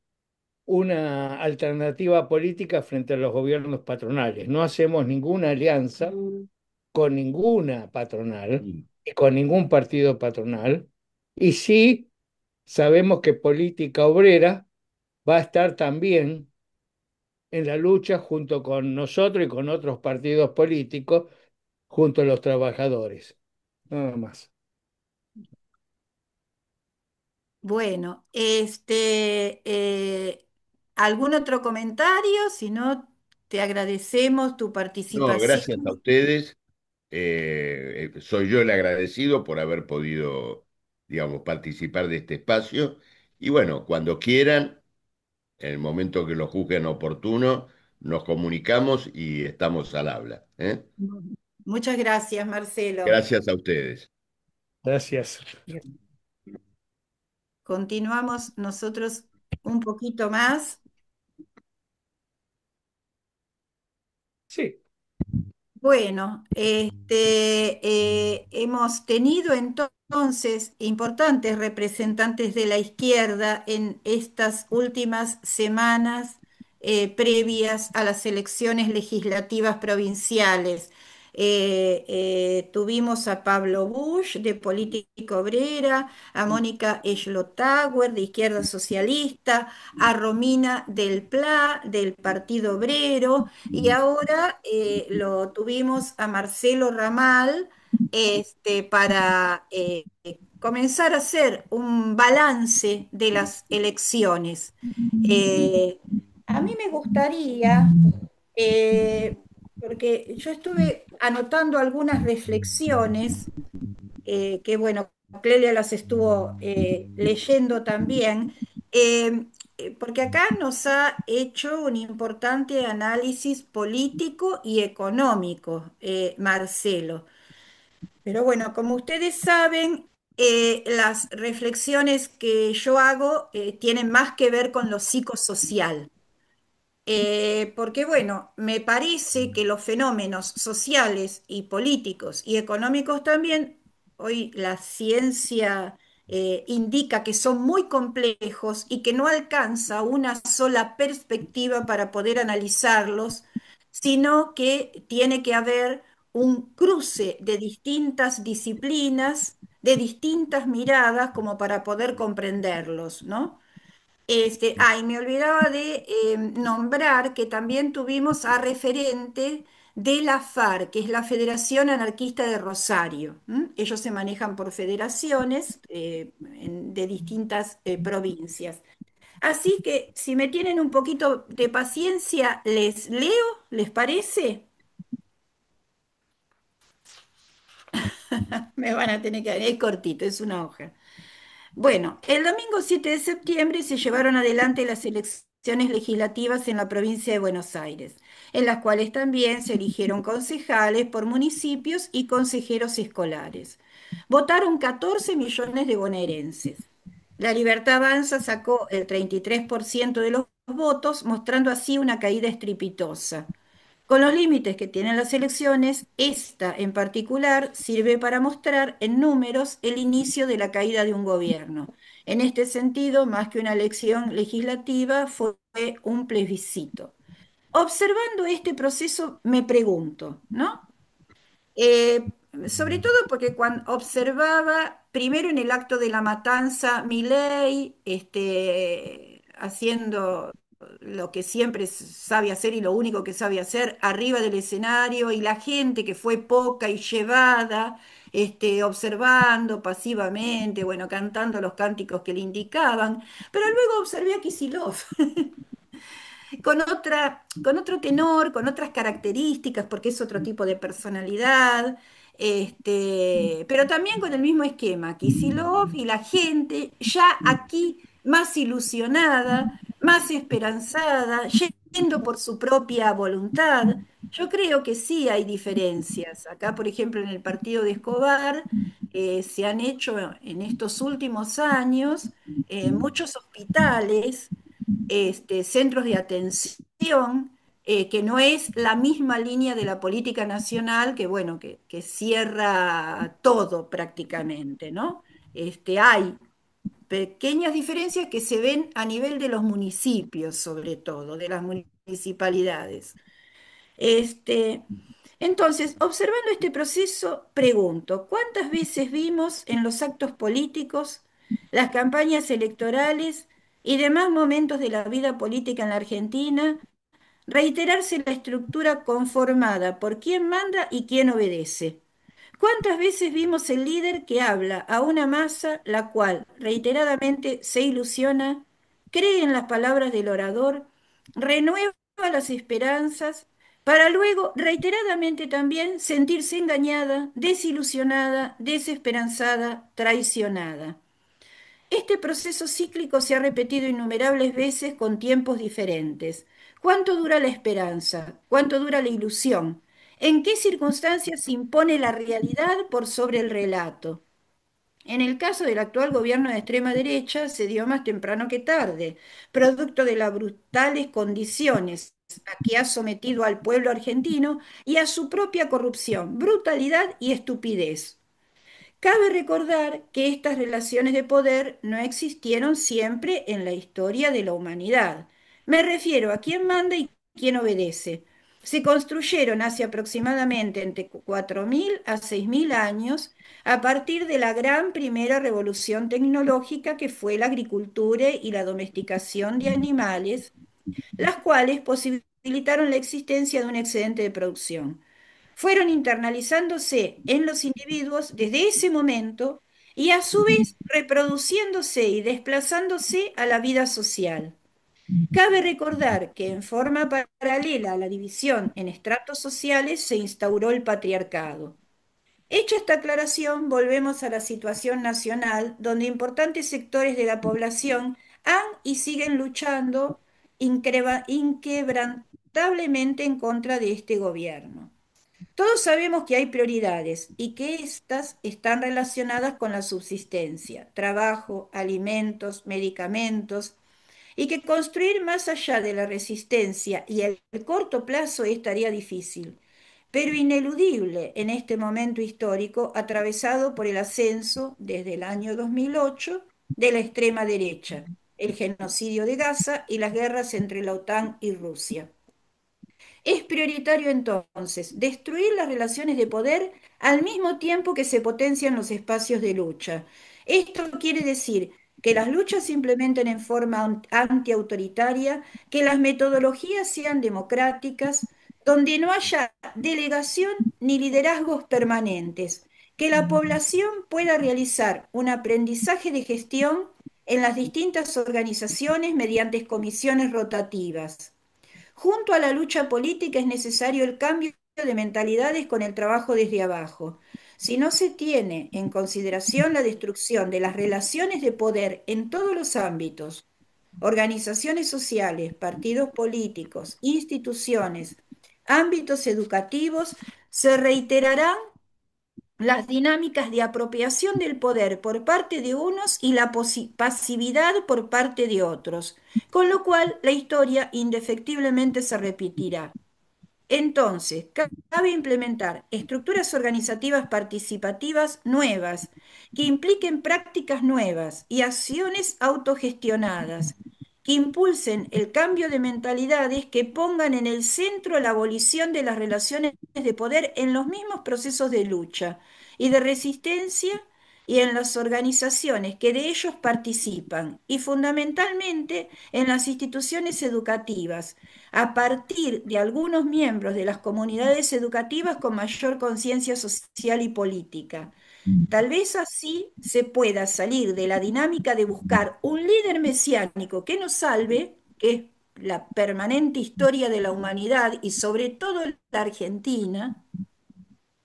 Speaker 3: una alternativa política frente a los gobiernos patronales. No hacemos ninguna alianza con ninguna patronal
Speaker 5: Mm.
Speaker 3: y con ningún partido patronal. Y sí sabemos que Política Obrera va a estar también en la lucha junto con nosotros y con otros partidos políticos, junto a los trabajadores. Nada más.
Speaker 1: Bueno, ¿algún otro comentario? Si no, te agradecemos tu
Speaker 5: No,
Speaker 1: participación.
Speaker 5: gracias a ustedes. Soy yo el agradecido por haber podido, digamos, participar de este espacio. Y bueno, cuando quieran, en el momento que lo juzguen oportuno, nos comunicamos y estamos al habla, ¿eh?
Speaker 1: Muchas gracias, Marcelo.
Speaker 5: Gracias a ustedes.
Speaker 3: Gracias.
Speaker 1: Continuamos nosotros un poquito más.
Speaker 3: Sí.
Speaker 1: Bueno, hemos tenido entonces importantes representantes de la izquierda en estas últimas semanas previas a las elecciones legislativas provinciales. Tuvimos a Pablo Busch de Política Obrera, a Mónica Eschlotauer de Izquierda Socialista, a Romina del Pla del Partido Obrero. Y ahora lo tuvimos a Marcelo Ramal para comenzar a hacer un balance de las elecciones. Eh, a mí me gustaría, porque yo estuve anotando algunas reflexiones que bueno, Clelia las estuvo leyendo también, porque acá nos ha hecho un importante análisis político y económico, Marcelo. Pero bueno, como ustedes saben, las reflexiones que yo hago tienen más que ver con lo psicosocial. Porque bueno, me parece que los fenómenos sociales y políticos y económicos también, hoy la ciencia indica que son muy complejos y que no alcanza una sola perspectiva para poder analizarlos, sino que tiene que haber un cruce de distintas disciplinas, de distintas miradas como para poder comprenderlos, ¿no? Me olvidaba de nombrar que también tuvimos a referente de la FARC, que es la Federación Anarquista de Rosario. ¿M? Ellos se manejan por federaciones de distintas provincias. Así que si me tienen un poquito de paciencia, les leo, ¿les parece? Me van a tener que... Es cortito, es una hoja. Bueno, el domingo 7 de septiembre se llevaron adelante las elecciones legislativas en la provincia de Buenos Aires, en las cuales también se eligieron concejales por municipios y consejeros escolares. Votaron 14 millones de bonaerenses. La Libertad Avanza sacó el 33% de los votos, mostrando así una caída estrepitosa. Con los límites que tienen las elecciones, esta en particular sirve para mostrar en números el inicio de la caída de un gobierno. En este sentido, más que una elección legislativa, fue un plebiscito. Observando este proceso, me pregunto, ¿no? Eh, Sobre todo porque cuando observaba, primero en el acto de la matanza, Milei, haciendo lo que siempre sabe hacer y lo único que sabe hacer, arriba del escenario, y la gente que fue poca y llevada, observando pasivamente, bueno, cantando los cánticos que le indicaban, pero luego observé a Kicillof con otro tenor, con otras características, porque es otro tipo de personalidad, pero también con el mismo esquema, Kicillof y la gente ya aquí más ilusionada, más esperanzada, yendo por su propia voluntad. Yo creo que sí hay diferencias. Acá, por ejemplo, en el partido de Escobar, se han hecho en estos últimos años muchos hospitales, centros de atención, que no es la misma línea de la política nacional, que bueno, que cierra todo prácticamente, ¿no? Hay pequeñas diferencias que se ven a nivel de los municipios, sobre todo, de las municipalidades. Este, entonces, observando este proceso, pregunto, ¿cuántas veces vimos en los actos políticos, las campañas electorales y demás momentos de la vida política en la Argentina reiterarse la estructura conformada por quién manda y quién obedece? ¿Cuántas veces vimos el líder que habla a una masa la cual reiteradamente se ilusiona, cree en las palabras del orador, renueva las esperanzas, para luego reiteradamente también sentirse engañada, desilusionada, desesperanzada, traicionada? Este proceso cíclico se ha repetido innumerables veces con tiempos diferentes. ¿Cuánto dura la esperanza? ¿Cuánto dura la ilusión? ¿En qué circunstancias se impone la realidad por sobre el relato? En el caso del actual gobierno de extrema derecha se dio más temprano que tarde, producto de las brutales condiciones a que ha sometido al pueblo argentino y a su propia corrupción, brutalidad y estupidez. Cabe recordar que estas relaciones de poder no existieron siempre en la historia de la humanidad. Me refiero a quién manda y quién obedece. Se construyeron hace aproximadamente entre 4.000 a 6.000 años a partir de la gran primera revolución tecnológica que fue la agricultura y la domesticación de animales, las cuales posibilitaron la existencia de un excedente de producción. Fueron internalizándose en los individuos desde ese momento y a su vez reproduciéndose y desplazándose a la vida social. Cabe recordar que en forma paralela a la división en estratos sociales se instauró el patriarcado. Hecha esta aclaración, volvemos a la situación nacional, donde importantes sectores de la población han y siguen luchando inquebrantablemente en contra de este gobierno. Todos sabemos que hay prioridades y que éstas están relacionadas con la subsistencia, trabajo, alimentos, medicamentos, y que construir más allá de la resistencia y el corto plazo es tarea difícil, pero ineludible en este momento histórico atravesado por el ascenso desde el año 2008 de la extrema derecha, el genocidio de Gaza y las guerras entre la OTAN y Rusia. Es prioritario entonces destruir las relaciones de poder al mismo tiempo que se potencian los espacios de lucha. Esto quiere decir que las luchas se implementen en forma antiautoritaria, que las metodologías sean democráticas, donde no haya delegación ni liderazgos permanentes, que la población pueda realizar un aprendizaje de gestión en las distintas organizaciones mediante comisiones rotativas. Junto a la lucha política es necesario el cambio de mentalidades con el trabajo desde abajo. Si no se tiene en consideración la destrucción de las relaciones de poder en todos los ámbitos, organizaciones sociales, partidos políticos, instituciones, ámbitos educativos, se reiterarán las dinámicas de apropiación del poder por parte de unos y la pasividad por parte de otros, con lo cual la historia indefectiblemente se repetirá. Entonces, cabe implementar estructuras organizativas participativas nuevas que impliquen prácticas nuevas y acciones autogestionadas, que impulsen el cambio de mentalidades, que pongan en el centro la abolición de las relaciones de poder en los mismos procesos de lucha y de resistencia y en las organizaciones que de ellos participan y fundamentalmente en las instituciones educativas a partir de algunos miembros de las comunidades educativas con mayor conciencia social y política. Tal vez así se pueda salir de la dinámica de buscar un líder mesiánico que nos salve, que es la permanente historia de la humanidad y sobre todo la Argentina,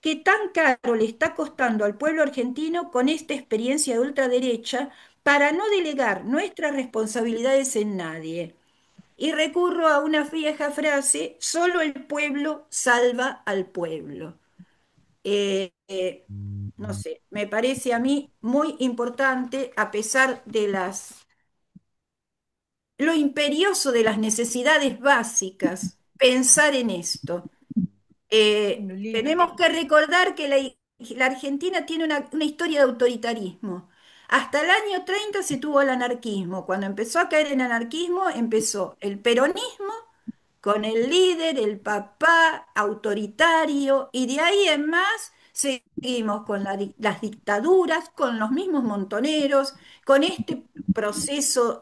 Speaker 1: que tan caro le está costando al pueblo argentino con esta experiencia de ultraderecha para no delegar nuestras responsabilidades en nadie. Y recurro a una vieja frase, solo el pueblo salva al pueblo. Eh, eh, no sé, me parece a mí muy importante, a pesar de lo imperioso de las necesidades básicas, pensar en esto.
Speaker 6: Bueno, Lili,
Speaker 1: Tenemos que recordar que la Argentina tiene una historia de autoritarismo. Hasta el año 30 se tuvo el anarquismo. Cuando empezó a caer el anarquismo, empezó el peronismo con el líder, el papá autoritario, y de ahí en más seguimos con las dictaduras, con los mismos montoneros, con este proceso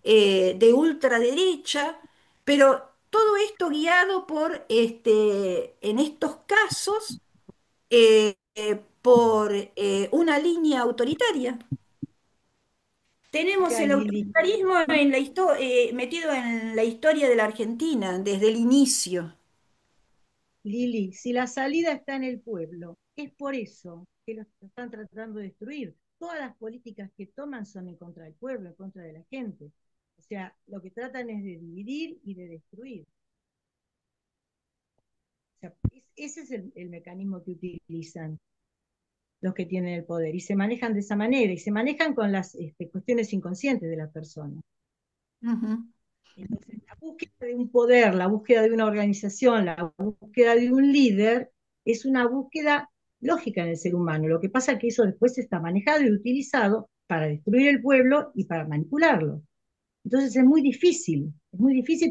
Speaker 1: de ultraderecha, pero todo esto guiado por, en estos casos, por una línea autoritaria. Tenemos
Speaker 6: mira,
Speaker 1: el
Speaker 6: Lili,
Speaker 1: autoritarismo en metido en la historia de la Argentina desde el inicio.
Speaker 6: Lili, si la salida está en el pueblo, es por eso que lo están tratando de destruir. Todas las políticas que toman son en contra del pueblo, en contra de la gente. O sea, lo que tratan es de dividir y de destruir. O sea, ese es el mecanismo que utilizan los que tienen el poder y se manejan de esa manera y se manejan con las cuestiones inconscientes de la persona.
Speaker 1: Ujú,
Speaker 6: Entonces, la búsqueda de un poder, la búsqueda de una organización, la búsqueda de un líder es una búsqueda lógica en el ser humano. Lo que pasa es que eso después está manejado y utilizado para destruir el pueblo y para manipularlo. Entonces es muy difícil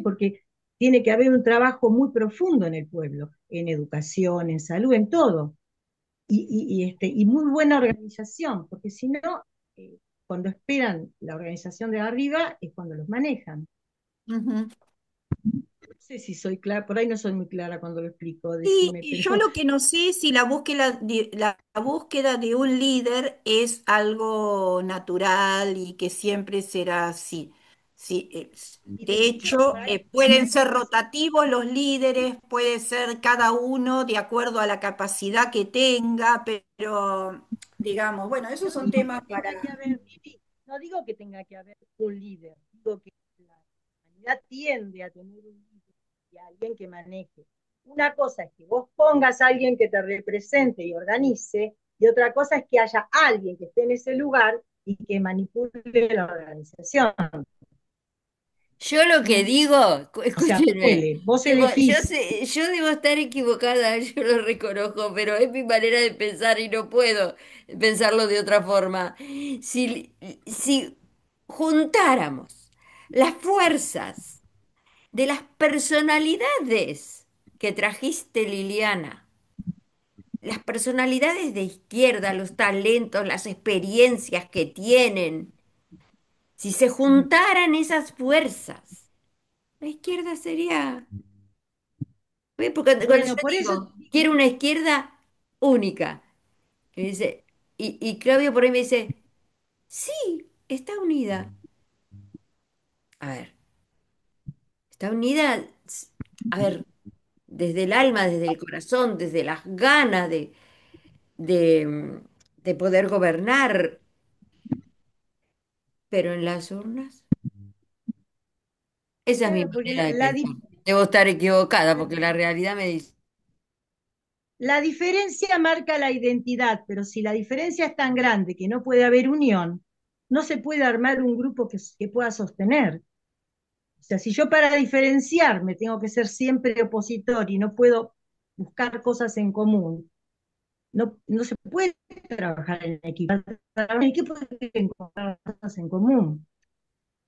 Speaker 6: porque tiene que haber un trabajo muy profundo en el pueblo, en educación, en salud, en todo. Y muy buena organización, porque si no, eh, cuando esperan la organización de arriba es cuando los manejan.
Speaker 1: ujú.
Speaker 6: No sé si soy clara, por ahí no soy muy clara cuando lo explico,
Speaker 1: Sí,
Speaker 6: decime,
Speaker 1: y yo
Speaker 6: pero
Speaker 1: lo que no sé es si la búsqueda de un líder es algo natural y que siempre será así. Sí,
Speaker 6: y
Speaker 1: de hecho, pueden ser
Speaker 6: para eso
Speaker 1: rotativos los líderes, puede ser cada uno de acuerdo a la capacidad que tenga, pero digamos, bueno, esos
Speaker 6: no
Speaker 1: son
Speaker 6: digo
Speaker 1: temas
Speaker 6: que
Speaker 1: para...
Speaker 6: tenga que haber, Vivi, no digo que tenga que haber un líder, digo que la humanidad tiende a tener un líder y a alguien que maneje. Una cosa es que vos pongas a alguien que te represente y organice, y otra cosa es que haya alguien que esté en ese lugar y que manipule la organización.
Speaker 7: Yo lo que digo,
Speaker 6: O sea,
Speaker 7: escúchenme,
Speaker 6: vos
Speaker 7: tipo, yo
Speaker 6: elegís.
Speaker 7: sé, yo debo estar equivocada, yo lo reconozco, pero es mi manera de pensar y no puedo pensarlo de otra forma. Si juntáramos las fuerzas de las personalidades que trajiste, Liliana, las personalidades de izquierda, los talentos, las experiencias que tienen, si se juntaran esas fuerzas, la izquierda sería... ¿Ves? Porque cuando yo
Speaker 6: Bueno, por eso,
Speaker 7: digo, quiero una izquierda única, y dice, y Claudio por ahí me dice, sí, está unida. A ver, está unida, a ver, desde el alma, desde el corazón, desde las ganas de, de poder gobernar, pero en las urnas, esa es mi
Speaker 6: claro, porque
Speaker 7: manera de pensar. Debo estar equivocada porque la realidad me dice,
Speaker 6: la diferencia marca la identidad, pero si la diferencia es tan grande que no puede haber unión, no se puede armar un grupo que pueda sostener. O sea, si yo para diferenciarme tengo que ser siempre opositor y no puedo buscar cosas en común, no se puede trabajar en equipo. Para un equipo hay que encontrar cosas en común.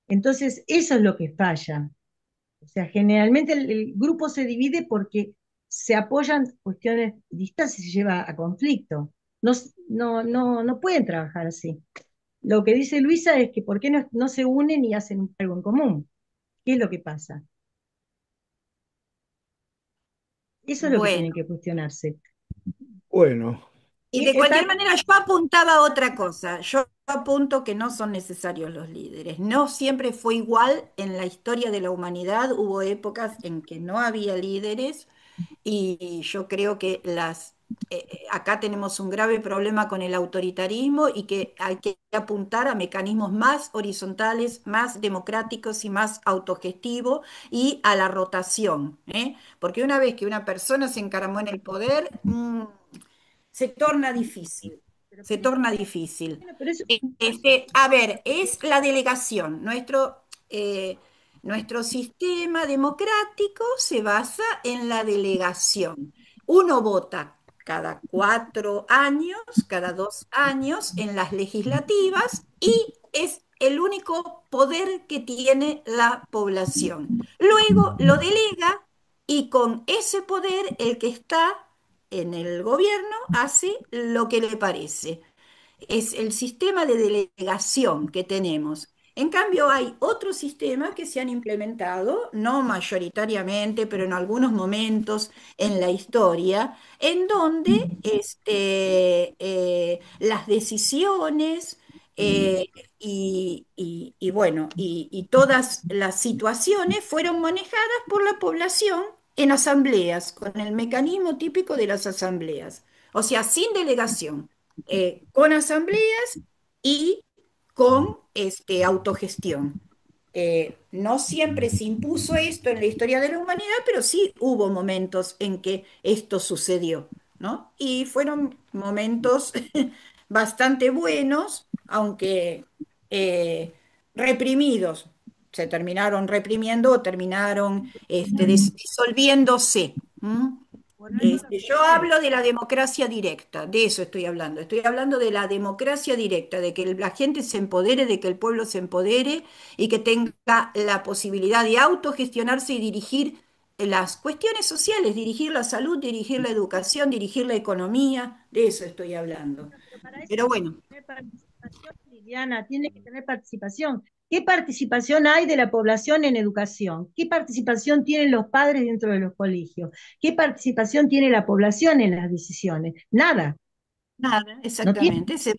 Speaker 6: Entonces, eso es lo que falla. O sea, generalmente el grupo se divide porque se apoyan cuestiones distintas y se lleva a conflicto. No pueden trabajar así. Lo que dice Luisa es que ¿por qué no se unen y hacen algo en común? ¿Qué es lo que pasa? Eso es lo que tienen
Speaker 1: Bueno,
Speaker 6: que cuestionarse.
Speaker 3: Bueno,
Speaker 1: y de
Speaker 6: Está
Speaker 1: cualquier manera yo apuntaba a otra cosa. Yo apunto que no son necesarios los líderes. No siempre fue igual en la historia de la humanidad. Hubo épocas en que no había líderes y yo creo que acá tenemos un grave problema con el autoritarismo y que hay que apuntar a mecanismos más horizontales, más democráticos y más autogestivos y a la rotación, ¿eh? Porque una vez que una persona se encaramó en el poder, se torna difícil,
Speaker 6: pero,
Speaker 1: se torna difícil.
Speaker 6: bueno, pero eso,
Speaker 1: A ver, es la delegación. Nuestro sistema democrático se basa en la delegación. Uno vota cada 4 años, cada 2 años en las legislativas y es el único poder que tiene la población. Luego lo delega y con ese poder el que está en el gobierno hace lo que le parece. Es el sistema de delegación que tenemos. En cambio, hay otros sistemas que se han implementado, no mayoritariamente, pero en algunos momentos en la historia, en donde las decisiones y todas las situaciones fueron manejadas por la población en asambleas, con el mecanismo típico de las asambleas, o sea, sin delegación, con asambleas y con autogestión. No siempre se impuso esto en la historia de la humanidad, pero sí hubo momentos en que esto sucedió, ¿no? Y fueron momentos bastante buenos, aunque eh, reprimidos. Se terminaron reprimiendo o terminaron disolviéndose. ¿M?
Speaker 6: por algo no
Speaker 1: Yo
Speaker 6: fue.
Speaker 1: hablo de la democracia directa, de eso estoy hablando. Estoy hablando de la democracia directa, de que la gente se empodere, de que el pueblo se empodere y que tenga la posibilidad de autogestionarse y dirigir las cuestiones sociales, dirigir la salud, dirigir la educación, dirigir la economía, de eso estoy hablando.
Speaker 6: Bueno, pero para eso
Speaker 1: Pero
Speaker 6: tiene
Speaker 1: bueno,
Speaker 6: que tener participación, Liliana, tiene que tener participación. ¿Qué participación hay de la población en educación? ¿Qué participación tienen los padres dentro de los colegios? ¿Qué participación tiene la población en las decisiones? Nada,
Speaker 1: nada,
Speaker 6: no tiene
Speaker 1: exactamente. Se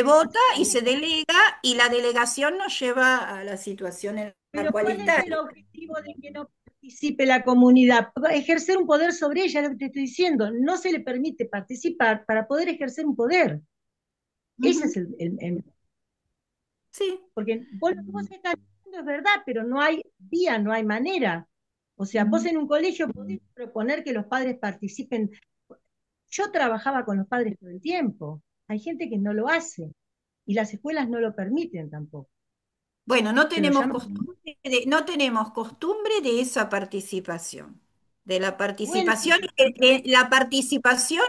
Speaker 1: vota y
Speaker 6: participación.
Speaker 1: se delega y la delegación nos lleva a la situación en la
Speaker 6: Pero
Speaker 1: cual
Speaker 6: ¿cuál es
Speaker 1: está.
Speaker 6: el objetivo de que no participe la comunidad? Ejercer un poder sobre ella, es lo que te estoy diciendo. No se le permite participar para poder ejercer un poder. Ese es
Speaker 1: Ujú, sí.
Speaker 6: porque vos estás diciendo es verdad, pero no hay vía, no hay manera. O sea, vos en un colegio podés proponer que los padres participen. Yo trabajaba con los padres todo el tiempo. Hay gente que no lo hace y las escuelas no lo permiten tampoco.
Speaker 1: Bueno,
Speaker 6: Se lo llama,
Speaker 1: no tenemos costumbre de esa participación, de la
Speaker 6: bueno,
Speaker 1: participación, la participación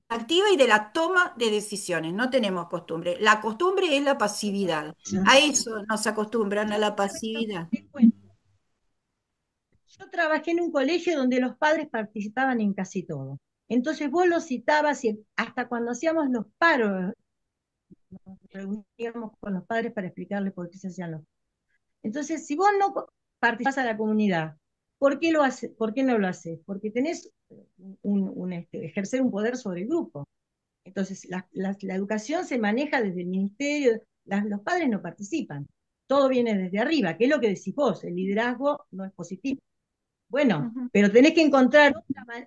Speaker 1: activa y de la toma de decisiones. No tenemos costumbre. La costumbre es la pasividad. A eso nos acostumbran, a
Speaker 6: yo
Speaker 1: la
Speaker 6: te
Speaker 1: pasividad.
Speaker 6: cuento, yo trabajé en un colegio donde los padres participaban en casi todo. Entonces vos los citabas y hasta cuando hacíamos los paros, nos reuníamos con los padres para explicarles por qué se hacían los. Entonces, si vos no participás a la comunidad, ¿por qué lo hace, por qué no lo haces? Porque tenés ejercer un poder sobre el grupo. Entonces, la educación se maneja desde el ministerio, los padres no participan. Todo viene desde arriba, que es lo que decís vos, el liderazgo no es positivo. Bueno,
Speaker 1: Ujú,
Speaker 6: pero tenés que encontrar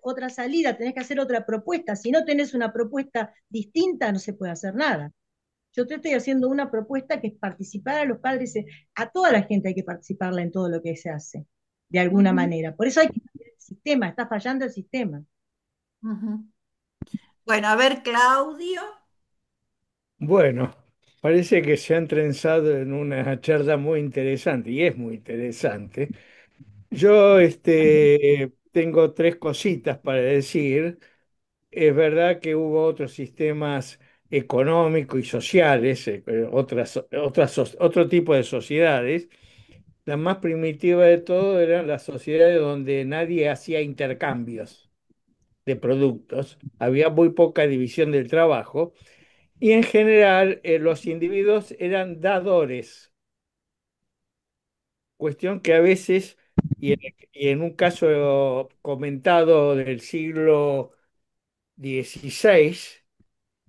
Speaker 6: otra salida, tenés que hacer otra propuesta. Si no tenés una propuesta distinta, no se puede hacer nada. Yo te estoy haciendo una propuesta que es participar a los padres, a toda la gente hay que participarla en todo lo que se hace, de alguna
Speaker 1: ujú,
Speaker 6: manera. Por eso hay que cambiar el sistema, está fallando el sistema.
Speaker 1: ujú. Bueno, a ver, Claudio.
Speaker 3: Bueno, parece que se han trenzado en una charla muy interesante y es muy interesante. Yo tengo tres cositas para decir. Es verdad que hubo otros sistemas económicos y sociales, otro tipo de sociedades. La más primitiva de todo eran las sociedades donde nadie hacía intercambios de productos, había muy poca división del trabajo y en general los individuos eran dadores, cuestión que a veces, y en un caso comentado del siglo XVI,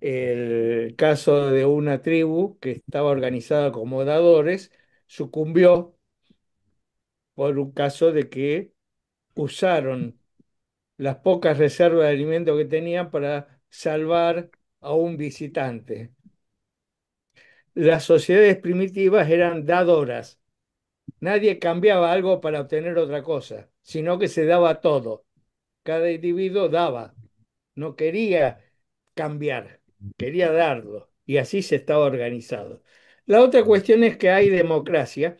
Speaker 3: el caso de una tribu que estaba organizada como dadores sucumbió por un caso de que usaron las pocas reservas de alimento que tenían para salvar a un visitante. Las sociedades primitivas eran dadoras. Nadie cambiaba algo para obtener otra cosa, sino que se daba todo. Cada individuo daba, no quería cambiar, quería darlo. Y así se estaba organizado. La otra cuestión es que hay democracia,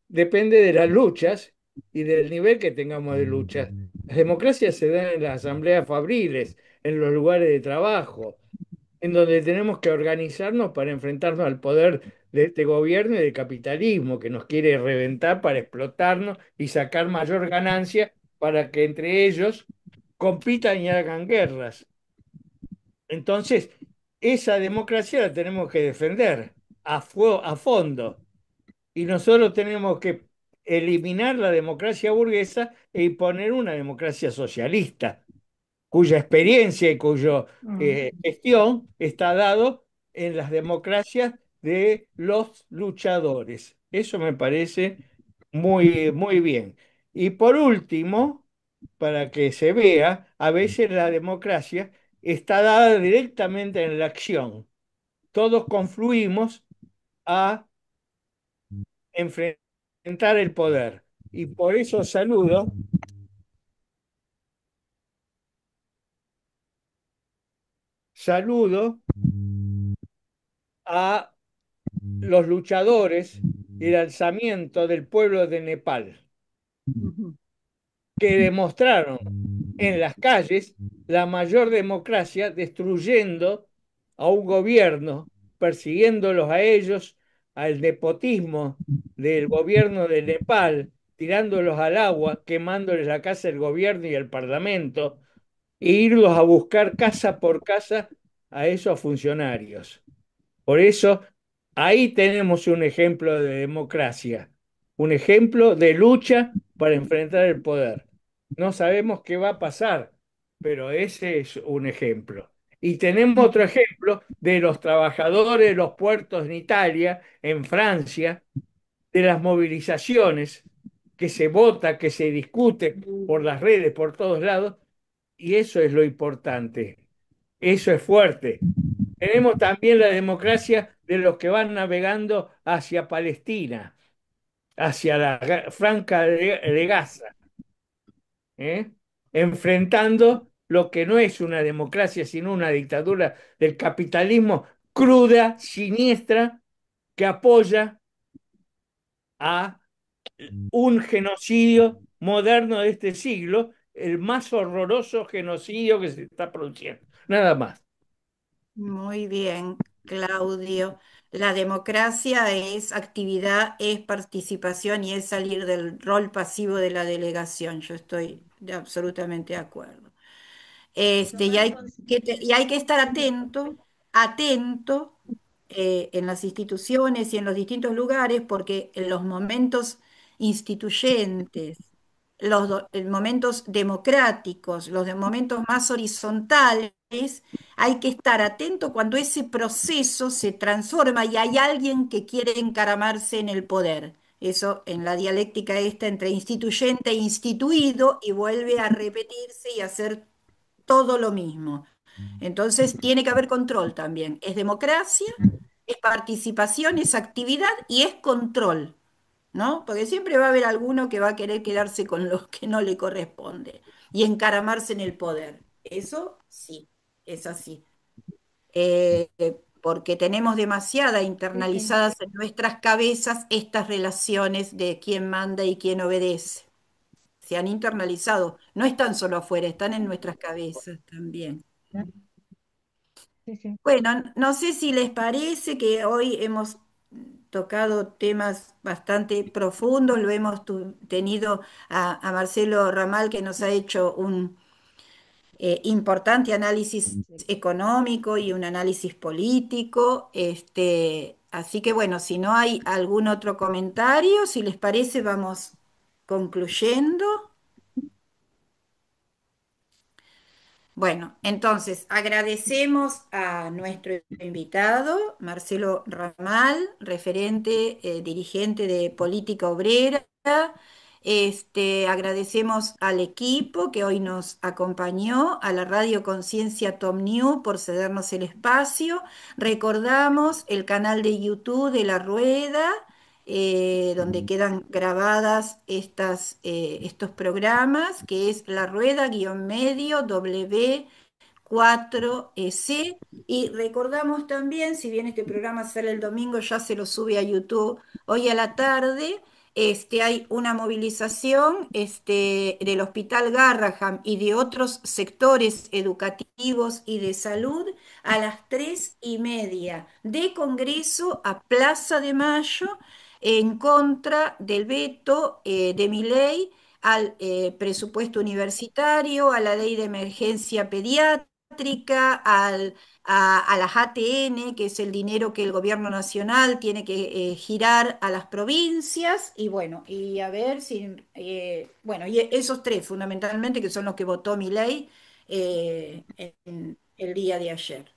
Speaker 3: depende de las luchas y del nivel que tengamos de luchas. Las democracias se dan en las asambleas fabriles, en los lugares de trabajo, en donde tenemos que organizarnos para enfrentarnos al poder de este gobierno y del capitalismo que nos quiere reventar para explotarnos y sacar mayor ganancia para que entre ellos compitan y hagan guerras. Entonces, esa democracia la tenemos que defender a fondo. Y nosotros tenemos que eliminar la democracia burguesa e imponer una democracia socialista, cuya experiencia y cuya
Speaker 6: Mm.
Speaker 3: gestión está dado en las democracias de los luchadores. Eso me parece muy bien. Y por último, para que se vea, a veces la democracia está dada directamente en la acción. Todos confluimos a enfrentar el poder. Y por eso saludo a los luchadores y el alzamiento del pueblo de Nepal,
Speaker 1: Ujú.
Speaker 3: que demostraron en las calles la mayor democracia, destruyendo a un gobierno, persiguiéndolos a ellos, al nepotismo del gobierno de Nepal, tirándolos al agua, quemándoles la casa del gobierno y el parlamento, e irlos a buscar casa por casa a esos funcionarios. Por eso, ahí tenemos un ejemplo de democracia, un ejemplo de lucha para enfrentar el poder. No sabemos qué va a pasar, pero ese es un ejemplo. Y tenemos otro ejemplo de los trabajadores de los puertos en Italia, en Francia, de las movilizaciones que se vota, que se discute por las redes, por todos lados, y eso es lo importante. Eso es fuerte. Tenemos también la democracia de los que van navegando hacia Palestina, hacia la Franja de Gaza. ¿eh? Enfrentando lo que no es una democracia, sino una dictadura del capitalismo cruda, siniestra, que apoya a un genocidio moderno de este siglo, el más horroroso genocidio que se está produciendo. Nada más.
Speaker 1: Muy bien, Claudio. La democracia es actividad, es participación y es salir del rol pasivo de la delegación. Yo estoy absolutamente de acuerdo.
Speaker 6: Tomar
Speaker 1: Y hay que estar atento, atento en las instituciones y en los distintos lugares, porque en los momentos instituyentes, momentos democráticos, momentos más horizontales, hay que estar atento cuando ese proceso se transforma y hay alguien que quiere encaramarse en el poder. Eso en la dialéctica esta entre instituyente e instituido y vuelve a repetirse y a ser todo lo mismo. Entonces tiene que haber control también. Es democracia, es participación, es actividad y es control, ¿no? Porque siempre va a haber alguno que va a querer quedarse con lo que no le corresponde y encaramarse en el poder. Eso sí, es así. Porque tenemos demasiada
Speaker 6: sí, sí,
Speaker 1: internalizadas en nuestras cabezas estas relaciones de quién manda y quién obedece. Se han internalizado. No están solo afuera, están en nuestras cabezas también.
Speaker 6: sí, sí.
Speaker 1: Bueno, no sé si les parece que hoy hemos tocado temas bastante profundos, lo hemos tenido a Marcelo Ramal que nos ha hecho un importante análisis económico y un análisis político. Así que bueno, si no hay algún otro comentario, si les parece, vamos concluyendo. Bueno, entonces agradecemos a nuestro invitado, Marcelo Ramal, referente, dirigente de Política Obrera. Agradecemos al equipo que hoy nos acompañó, a la Radio Conciencia Tom New por cedernos el espacio. Recordamos el canal de YouTube de La Rueda, donde quedan grabadas estos programas, que es La Rueda-medio W4C. Y recordamos también, si bien este programa sale el domingo, ya se lo sube a YouTube hoy a la tarde. Hay una movilización del Hospital Garraham y de otros sectores educativos y de salud a las 3:30 de Congreso a Plaza de Mayo en contra del veto de Milei al presupuesto universitario, a la ley de emergencia pediátrica, a las ATN, que es el dinero que el gobierno nacional tiene que girar a las provincias, y bueno, y a ver si, bueno, y esos tres fundamentalmente que son los que votó Milei el día de ayer.